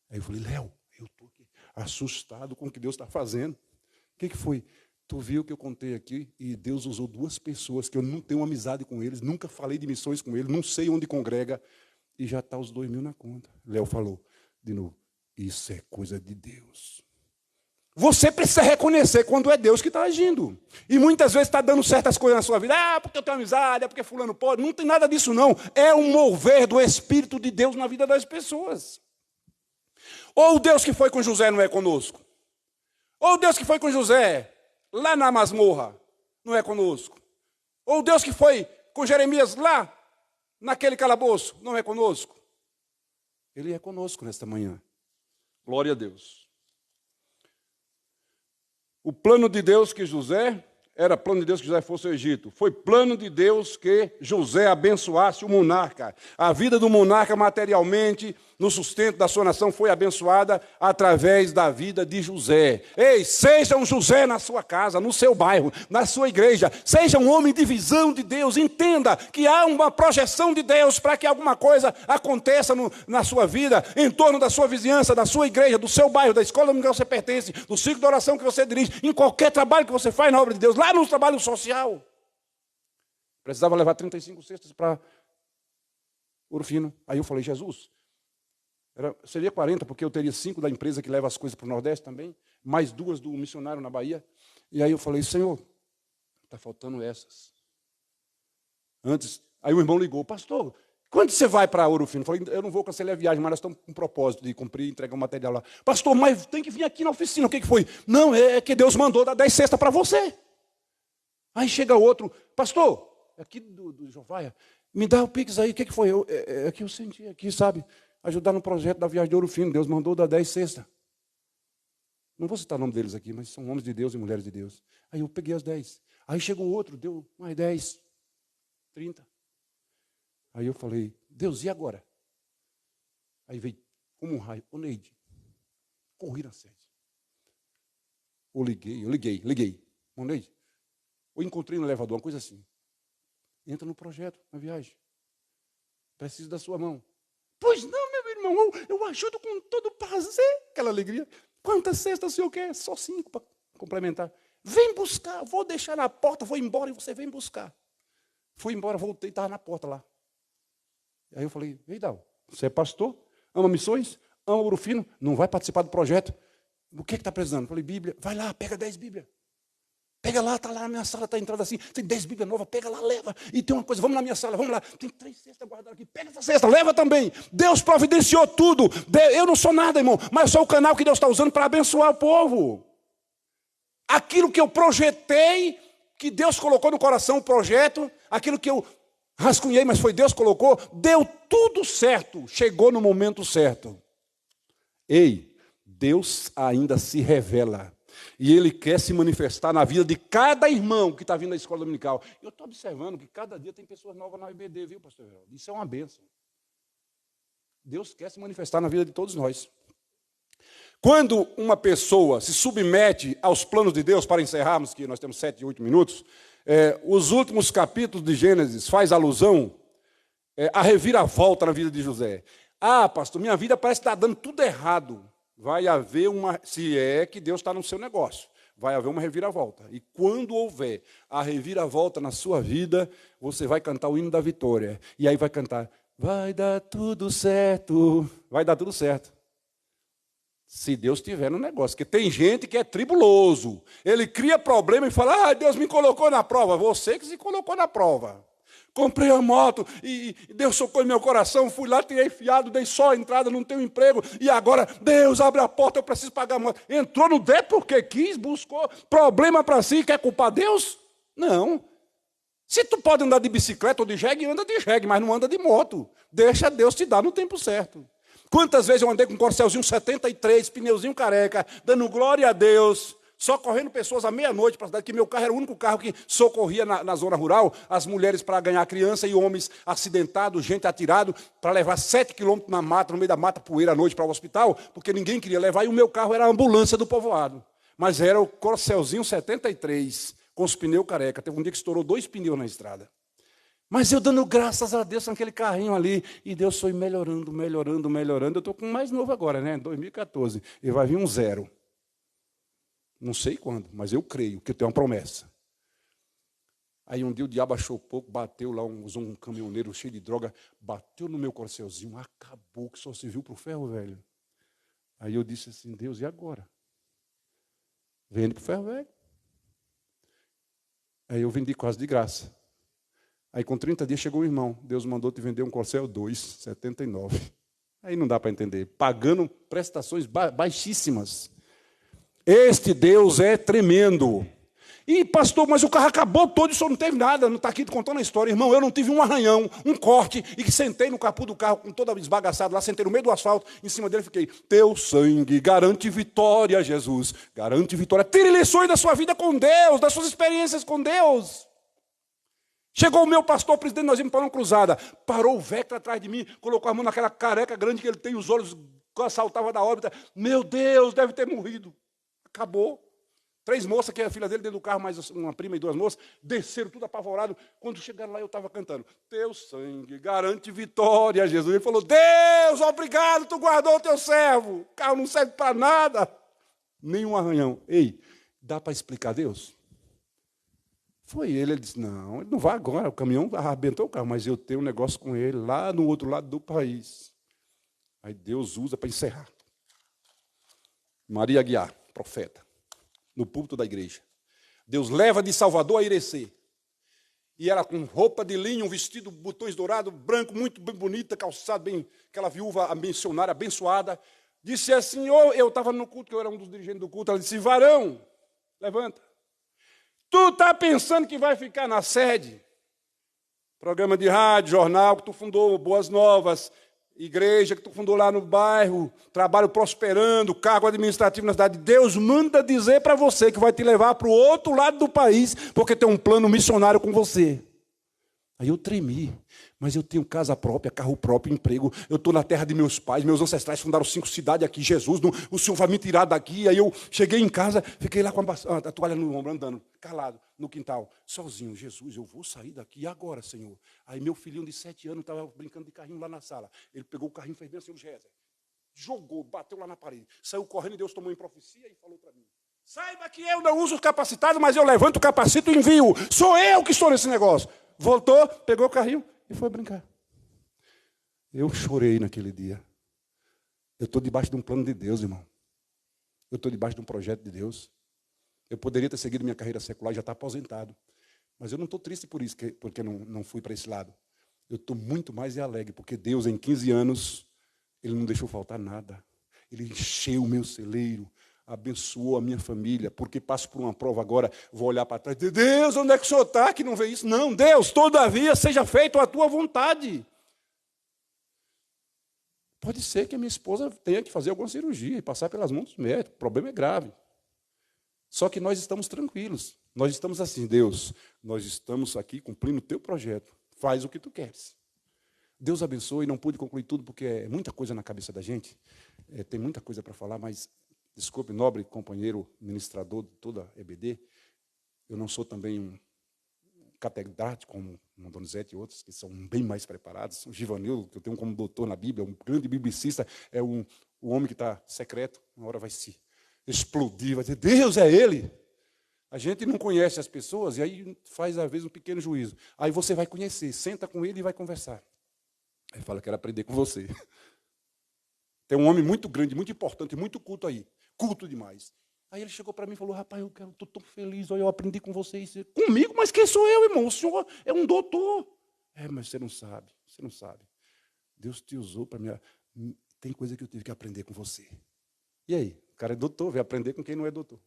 Aí eu falei, Léo, eu estou aqui, assustado com o que Deus está fazendo. O que foi? Tu viu o que eu contei aqui, e Deus usou 2 pessoas, que eu não tenho amizade com eles, nunca falei de missões com eles, não sei onde congrega, e já está os 2.000 na conta. Léo falou de novo, isso é coisa de Deus. Você precisa reconhecer quando é Deus que está agindo. E muitas vezes está dando certas coisas na sua vida. Ah, porque eu tenho amizade, é porque fulano pode. Não tem nada disso não. É um mover do Espírito de Deus na vida das pessoas. Ou o Deus que foi com José não é conosco. Ou o Deus que foi com José lá na masmorra não é conosco. Ou o Deus que foi com Jeremias lá naquele calabouço, não é conosco? Ele é conosco nesta manhã. Glória a Deus. O plano de Deus que José... Era plano de Deus que José fosse ao Egito. Foi plano de Deus que José abençoasse o monarca. A vida do monarca materialmente, no sustento da sua nação, foi abençoada através da vida de José. Ei, seja um José na sua casa, no seu bairro, na sua igreja. Seja um homem de visão de Deus. Entenda que há uma projeção de Deus para que alguma coisa aconteça na sua vida, em torno da sua vizinhança, da sua igreja, do seu bairro, da escola onde você pertence, do ciclo de oração que você dirige, em qualquer trabalho que você faz na obra de Deus, lá no trabalho social. Precisava levar 35 cestas para Ouro Fino. Aí eu falei, Jesus, seria 40, porque eu teria 5 da empresa que leva as coisas para o Nordeste também, mais 2 do missionário na Bahia. E aí eu falei, Senhor, está faltando essas. Aí o irmão ligou, pastor, quando você vai para Ouro Fino? Eu falei, eu não vou cancelar a viagem, mas nós estamos com um propósito de cumprir e entregar o material lá. Pastor, mas tem que vir aqui na oficina. O que foi? Não, é que Deus mandou dar 10 cestas para você. Aí chega outro, pastor, aqui do Jovaia, me dá o Pix aí, o que foi? É que eu senti aqui, sabe, ajudar no projeto da viagem de Ouro Fino, Deus mandou dar 10 cestas. Não vou citar o nome deles aqui, mas são homens de Deus e mulheres de Deus. Aí eu peguei as 10. Aí chegou outro, deu mais 10, 30. Aí eu falei, Deus, e agora? Aí veio como um raio, ô Neide, corri na sede. Eu liguei. Ô Neide, ou encontrei no elevador, uma coisa assim. Entra no projeto, na viagem. Preciso da sua mão. Pois não, meu irmão, eu ajudo com todo prazer. Aquela alegria. Quantas cestas o senhor quer? Só 5 para complementar. Vem buscar, vou deixar na porta, vou embora e você vem buscar. Fui embora, voltei, estava na porta lá. Aí eu falei, Eidal, você é pastor? Ama missões? Ama Ouro Fino? Não vai participar do projeto? O que está precisando? Eu falei, Bíblia. Vai lá, pega 10 Bíblias. Pega lá, está lá na minha sala, está entrando assim, tem 10 Bíblias novas, pega lá, leva. E tem uma coisa, vamos na minha sala, vamos lá. Tem 3 cestas guardadas aqui, pega essa cesta, leva também. Deus providenciou tudo. Eu não sou nada, irmão, mas sou o canal que Deus está usando para abençoar o povo. Aquilo que eu projetei, que Deus colocou no coração, o projeto, aquilo que eu rascunhei, mas foi Deus que colocou, deu tudo certo, chegou no momento certo. Ei, Deus ainda se revela. E Ele quer se manifestar na vida de cada irmão que está vindo da escola dominical. Eu estou observando que cada dia tem pessoas novas na IBD, viu, pastor Everaldo? Isso é uma bênção. Deus quer se manifestar na vida de todos nós. Quando uma pessoa se submete aos planos de Deus, para encerrarmos, que nós temos 7 e 8 minutos, os últimos capítulos de Gênesis faz alusão à reviravolta na vida de José. Ah, pastor, minha vida parece que está dando tudo errado. Vai haver se é que Deus está no seu negócio, vai haver uma reviravolta. E quando houver a reviravolta na sua vida, você vai cantar o hino da vitória. E aí vai cantar, vai dar tudo certo. Vai dar tudo certo. Se Deus estiver no negócio. Porque tem gente que é tribuloso. Ele cria problema e fala, Deus me colocou na prova. Você que se colocou na prova. Comprei a moto e Deus socou em meu coração, fui lá, tirei fiado, dei só a entrada, não tenho emprego, e agora Deus abre a porta, eu preciso pagar a moto. Entrou no débito porque quis, buscou problema para si, quer culpar Deus? Não. Se tu pode andar de bicicleta ou de jegue, anda de jegue, mas não anda de moto. Deixa Deus te dar no tempo certo. Quantas vezes eu andei com um Corcelzinho 73, pneuzinho careca, dando glória a Deus, socorrendo pessoas à meia-noite para a cidade, que meu carro era o único carro que socorria na zona rural, as mulheres para ganhar criança e homens acidentados, gente atirado, para levar 7 quilômetros na mata, no meio da mata, poeira à noite para o hospital, porque ninguém queria levar, e o meu carro era a ambulância do povoado. Mas era o Corcelzinho 73, com os pneus careca. Teve um dia que estourou 2 pneus na estrada. Mas eu dando graças a Deus naquele carrinho ali, e Deus foi melhorando. Eu estou com um mais novo agora, né? 2014, e vai vir um 0. Não sei quando, mas eu creio que tem uma promessa. Aí um dia o diabo achou pouco, bateu lá, usou um caminhoneiro cheio de droga, bateu no meu Corcelzinho, acabou, que só se viu para o ferro velho. Aí eu disse assim, Deus, e agora? Vende para o ferro velho. Aí eu vendi quase de graça. Aí com 30 dias chegou o irmão, Deus mandou te vender um Corcel 2, 79. Aí não dá para entender, pagando prestações baixíssimas. Este Deus é tremendo. E pastor, mas o carro acabou todo e o senhor não teve nada, não está aqui contando a história. Irmão, eu não tive um arranhão, um corte, e que sentei no capô do carro com todo esbagaçado lá, sentei no meio do asfalto, em cima dele fiquei, teu sangue garante vitória, Jesus, garante vitória. Tire lições da sua vida com Deus, das suas experiências com Deus. Chegou o meu pastor, presidente, nós íamos para uma cruzada, parou o Vectra atrás de mim, colocou a mão naquela careca grande que ele tem, os olhos saltavam da órbita, meu Deus, deve ter morrido. Acabou. 3 moças, que é a filha dele, dentro do carro, mais uma prima e 2 moças, desceram tudo apavorado. Quando chegaram lá, eu estava cantando, teu sangue garante vitória, Jesus. Ele falou, Deus, obrigado, tu guardou o teu servo. O carro não serve para nada. Nenhum arranhão. Ei, dá para explicar Deus? Foi ele disse, não, ele não vai agora, o caminhão arrebentou o carro, mas eu tenho um negócio com ele lá no outro lado do país. Aí Deus usa para encerrar. Maria Aguiar, profeta, no púlpito da igreja. Deus leva de Salvador a Irecê. E ela com roupa de linho, um vestido, botões dourados, branco, muito bem bonita, calçado bem, aquela viúva missionária abençoada. Disse assim, eu estava no culto, que eu era um dos dirigentes do culto, ela disse, varão, levanta. Tu está pensando que vai ficar na sede? Programa de rádio, jornal que tu fundou, Boas Novas, igreja que tu fundou lá no bairro, trabalho prosperando, cargo administrativo na cidade. Deus manda dizer para você que vai te levar para o outro lado do país, porque tem um plano missionário com você. Aí eu tremi, mas eu tenho casa própria, carro próprio, emprego. Eu estou na terra de meus pais, meus ancestrais fundaram 5 cidades aqui. Jesus, o Senhor vai me tirar daqui. Aí eu cheguei em casa, fiquei lá com a toalha no ombro, andando, calado, no quintal, sozinho. Jesus, eu vou sair daqui, e agora, Senhor? Aí meu filhinho de 7 anos estava brincando de carrinho lá na sala. Ele pegou o carrinho e fez bem assim, o Géser. Jogou, bateu lá na parede. Saiu correndo e Deus tomou em profecia e falou para mim. Saiba que eu não uso os capacitados, mas eu levanto o capacito e envio. Sou eu que estou nesse negócio. Voltou, pegou o carrinho e foi brincar. Eu chorei naquele dia. Eu estou debaixo de um plano de Deus, irmão. Eu estou debaixo de um projeto de Deus. Eu poderia ter seguido minha carreira secular e já estar aposentado. Mas eu não estou triste por isso, porque não fui para esse lado. Eu estou muito mais alegre, porque Deus, em 15 anos, Ele não deixou faltar nada. Ele encheu o meu celeiro, abençoou a minha família, porque passo por uma prova agora, vou olhar para trás e dizer, Deus, onde é que o Senhor está que não vê isso? Não, Deus, todavia, seja feita a tua vontade. Pode ser que a minha esposa tenha que fazer alguma cirurgia e passar pelas mãos dos médicos, o problema é grave. Só que nós estamos tranquilos, nós estamos assim, Deus, nós estamos aqui cumprindo o teu projeto, faz o que tu queres. Deus abençoe, não pude concluir tudo, porque é muita coisa na cabeça da gente, tem muita coisa para falar, mas desculpe, nobre companheiro ministrador de toda a EBD, eu não sou também um catedrático como o Donizete e outros, que são bem mais preparados. O Givanildo, que eu tenho como doutor na Bíblia, um grande biblicista, é o homem que está secreto, uma hora vai se explodir, vai dizer, Deus é Ele. A gente não conhece as pessoas, e aí faz, às vezes, um pequeno juízo. Aí você vai conhecer, senta com ele e vai conversar. Aí fala, quero aprender com você. Tem um homem muito grande, muito importante, muito culto aí. Culto demais. Aí ele chegou para mim e falou, rapaz, eu estou tão feliz, eu aprendi com vocês. Comigo? Mas quem sou eu, irmão? O senhor é um doutor. Mas você não sabe, você não sabe. Deus te usou para me... Tem coisa que eu tive que aprender com você. E aí? O cara é doutor, vai aprender com quem não é doutor.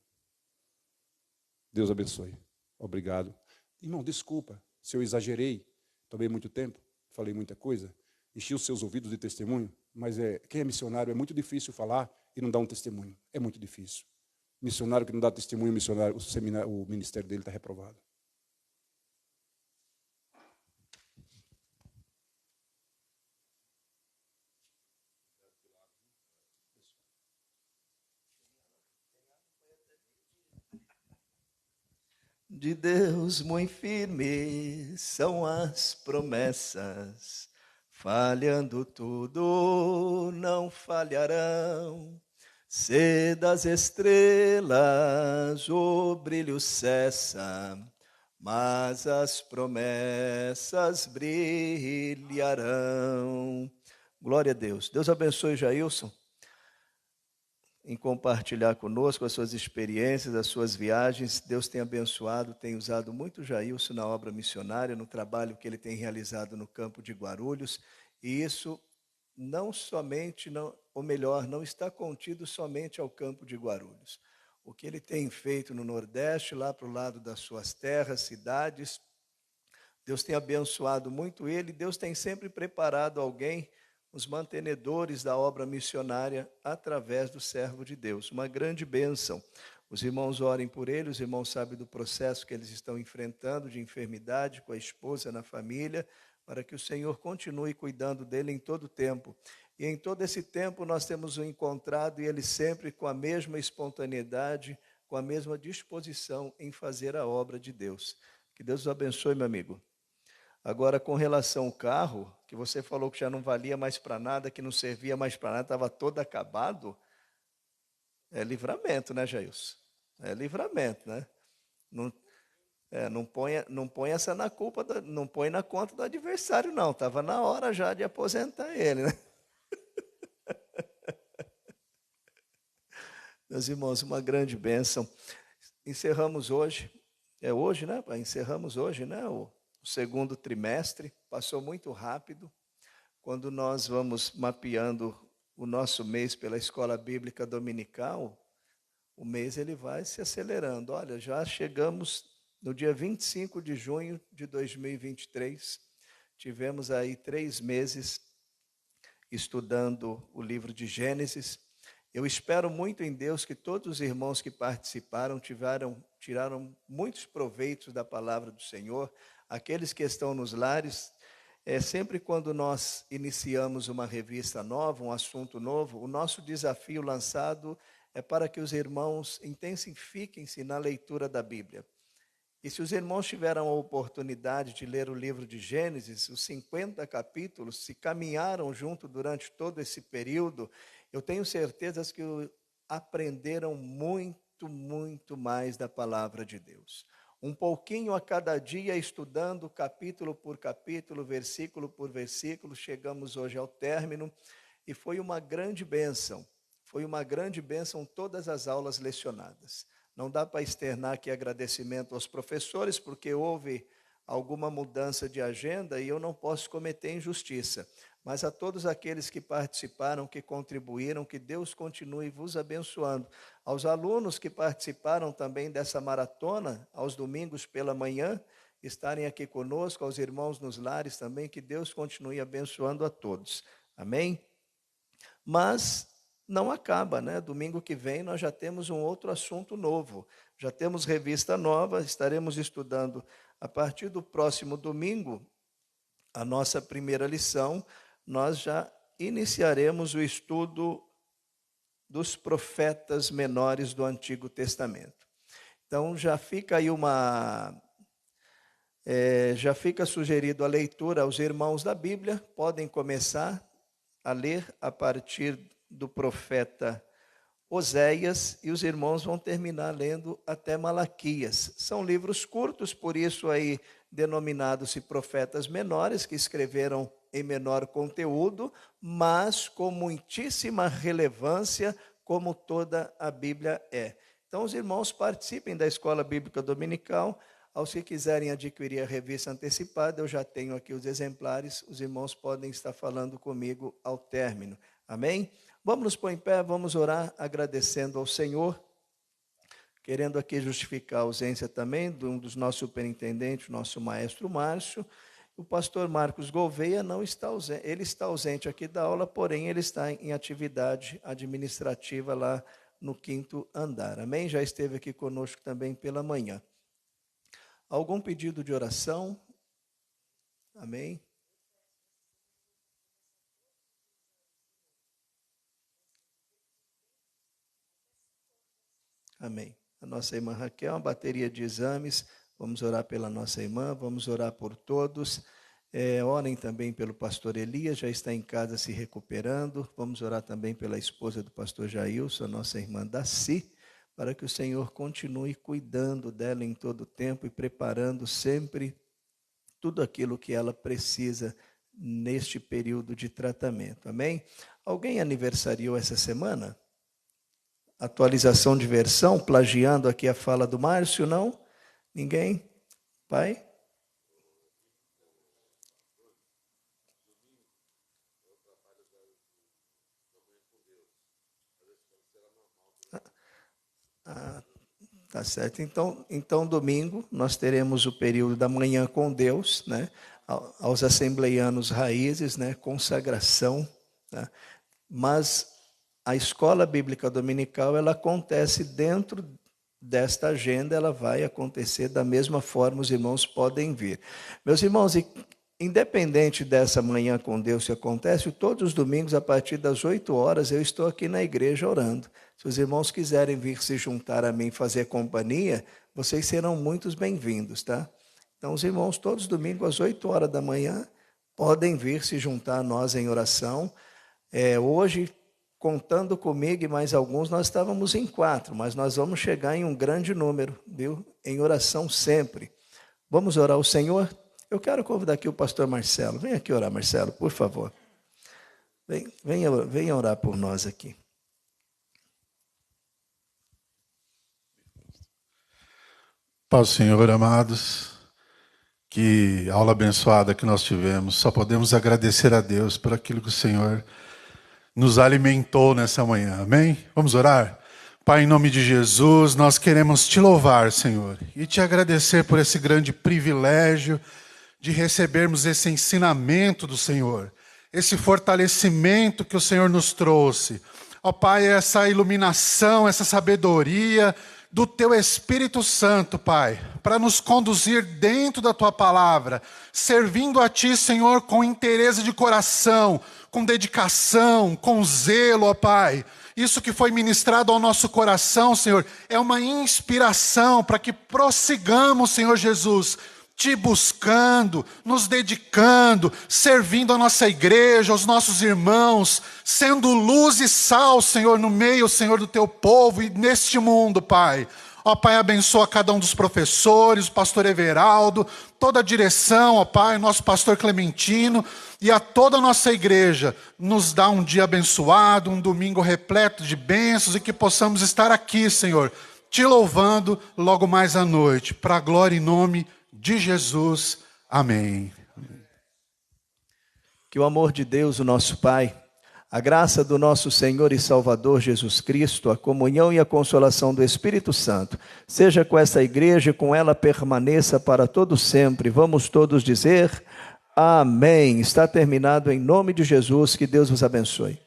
Deus abençoe. Obrigado. Irmão, desculpa se eu exagerei, tomei muito tempo, falei muita coisa, enchi os seus ouvidos de testemunho, mas quem é missionário é muito difícil falar e não dar um testemunho. É muito difícil. Missionário que não dá testemunho, o ministério dele está reprovado. De Deus muito firmes são as promessas, falhando tudo, não falharão. Se das estrelas o brilho cessa, mas as promessas brilharão. Glória a Deus. Deus abençoe Jailson em compartilhar conosco as suas experiências, as suas viagens. Deus tem abençoado, tem usado muito Jailson na obra missionária, no trabalho que ele tem realizado no campo de Guarulhos, e isso não somente, não está contido somente ao campo de Guarulhos. o que ele tem feito no Nordeste, lá para o lado das suas terras, cidades. Deus tem abençoado muito ele, Deus tem sempre preparado alguém, os mantenedores da obra missionária, através do servo de Deus. Uma grande bênção. Os irmãos orem por ele, os irmãos sabem do processo que eles estão enfrentando de enfermidade com a esposa na família, para que o Senhor continue cuidando dele em todo o tempo. E em todo esse tempo nós temos o encontrado e ele sempre com a mesma espontaneidade, com a mesma disposição em fazer a obra de Deus. Que Deus os abençoe, meu amigo. Agora, com relação ao carro, que você falou que já não valia mais para nada, que não servia mais para nada, estava todo acabado, é livramento, né, Jailson? É livramento, né? Não, não põe essa na culpa, não põe na conta do adversário, não. Estava na hora já de aposentar ele, né? Meus irmãos, uma grande bênção. Encerramos hoje, é hoje, né? Encerramos hoje, né? O segundo trimestre, passou muito rápido. Quando nós vamos mapeando o nosso mês pela escola bíblica dominical, o mês ele vai se acelerando. Olha, já chegamos no dia 25 de junho de 2023, tivemos aí 3 meses estudando o livro de Gênesis. Eu espero muito em Deus que todos os irmãos que participaram tiraram muitos proveitos da palavra do Senhor. Aqueles que estão nos lares, sempre quando nós iniciamos uma revista nova, um assunto novo, o nosso desafio lançado é para que os irmãos intensifiquem-se na leitura da Bíblia. E se os irmãos tiveram a oportunidade de ler o livro de Gênesis, os 50 capítulos, se caminharam junto durante todo esse período, eu tenho certeza que aprenderam muito, muito mais da palavra de Deus. Um pouquinho a cada dia, estudando capítulo por capítulo, versículo por versículo, chegamos hoje ao término, e foi uma grande bênção. Foi uma grande bênção todas as aulas lecionadas. Não dá para externar aqui agradecimento aos professores, porque houve alguma mudança de agenda e eu não posso cometer injustiça. Mas a todos aqueles que participaram, que contribuíram, que Deus continue vos abençoando. Aos alunos que participaram também dessa maratona, aos domingos pela manhã, estarem aqui conosco, aos irmãos nos lares também, que Deus continue abençoando a todos. Amém? Mas não acaba, né? Domingo que vem nós já temos um outro assunto novo, já temos revista nova, estaremos estudando a partir do próximo domingo, a nossa primeira lição, nós já iniciaremos o estudo dos profetas menores do Antigo Testamento. Então já fica aí já fica sugerido a leitura aos irmãos da Bíblia, podem começar a ler a partir do profeta Oséias, e os irmãos vão terminar lendo até Malaquias. São livros curtos, por isso aí denominados-se profetas menores, que escreveram em menor conteúdo, mas com muitíssima relevância, como toda a Bíblia é. Então os irmãos participem da Escola Bíblica Dominical. Aos que quiserem adquirir a revista antecipada, eu já tenho aqui os exemplares, os irmãos podem estar falando comigo ao término. Amém? Vamos nos pôr em pé, vamos orar agradecendo ao Senhor, querendo aqui justificar a ausência também de um dos nossos superintendentes, nosso maestro Márcio. O pastor Marcos Gouveia não está ausente, ele está ausente aqui da aula, porém ele está em atividade administrativa lá no 5º andar. Amém? Já esteve aqui conosco também pela manhã. Algum pedido de oração? Amém? Amém. A nossa irmã Raquel, uma bateria de exames. Vamos orar pela nossa irmã, vamos orar por todos. Orem também pelo pastor Elias, já está em casa se recuperando. Vamos orar também pela esposa do pastor Jailson, a nossa irmã Daci, para que o Senhor continue cuidando dela em todo o tempo e preparando sempre tudo aquilo que ela precisa neste período de tratamento. Amém? Alguém aniversariou essa semana? Atualização de versão, plagiando aqui a fala do Márcio, não? Ninguém? Pai? Tá certo. Então, domingo, nós teremos o período da manhã com Deus, né? Aos assembleianos raízes, né? Consagração, né? Mas a escola bíblica dominical, ela acontece dentro desta agenda, ela vai acontecer da mesma forma, os irmãos podem vir. Meus irmãos, independente dessa manhã com Deus que acontece, todos os domingos, a partir das 8 horas, eu estou aqui na igreja orando. Se os irmãos quiserem vir se juntar a mim, fazer companhia, vocês serão muitos bem-vindos, tá? Então, os irmãos, todos os domingos, às 8 horas da manhã, podem vir se juntar a nós em oração. Hoje, contando comigo e mais alguns, nós estávamos em 4, mas nós vamos chegar em um grande número, viu? Em oração sempre. Vamos orar ao Senhor? Eu quero convidar aqui o pastor Marcelo. Vem aqui orar, Marcelo, por favor. Venha orar por nós aqui. Paz do Senhor, amados, que aula abençoada que nós tivemos. Só podemos agradecer a Deus por aquilo que o Senhor nos alimentou nessa manhã, amém? Vamos orar? Pai, em nome de Jesus, nós queremos te louvar, Senhor, e te agradecer por esse grande privilégio de recebermos esse ensinamento do Senhor, esse fortalecimento que o Senhor nos trouxe. Ó Pai, essa iluminação, essa sabedoria do Teu Espírito Santo, Pai, para nos conduzir dentro da Tua palavra, servindo a Ti, Senhor, com interesse de coração, com dedicação, com zelo, ó Pai. Isso que foi ministrado ao nosso coração, Senhor, é uma inspiração para que prossigamos, Senhor Jesus, Te buscando, nos dedicando, servindo a nossa igreja, aos nossos irmãos, sendo luz e sal, Senhor, no meio, Senhor, do Teu povo e neste mundo, Pai. Ó Pai, abençoa cada um dos professores, o pastor Everaldo, toda a direção, ó Pai, nosso pastor Clementino e a toda a nossa igreja. Nos dá um dia abençoado, um domingo repleto de bênçãos e que possamos estar aqui, Senhor, Te louvando logo mais à noite, para a glória e nome de Jesus. Amém. Que o amor de Deus, o nosso Pai, a graça do nosso Senhor e Salvador Jesus Cristo, a comunhão e a consolação do Espírito Santo, seja com essa igreja e com ela permaneça para todo sempre. Vamos todos dizer amém. Está terminado em nome de Jesus. Que Deus vos abençoe.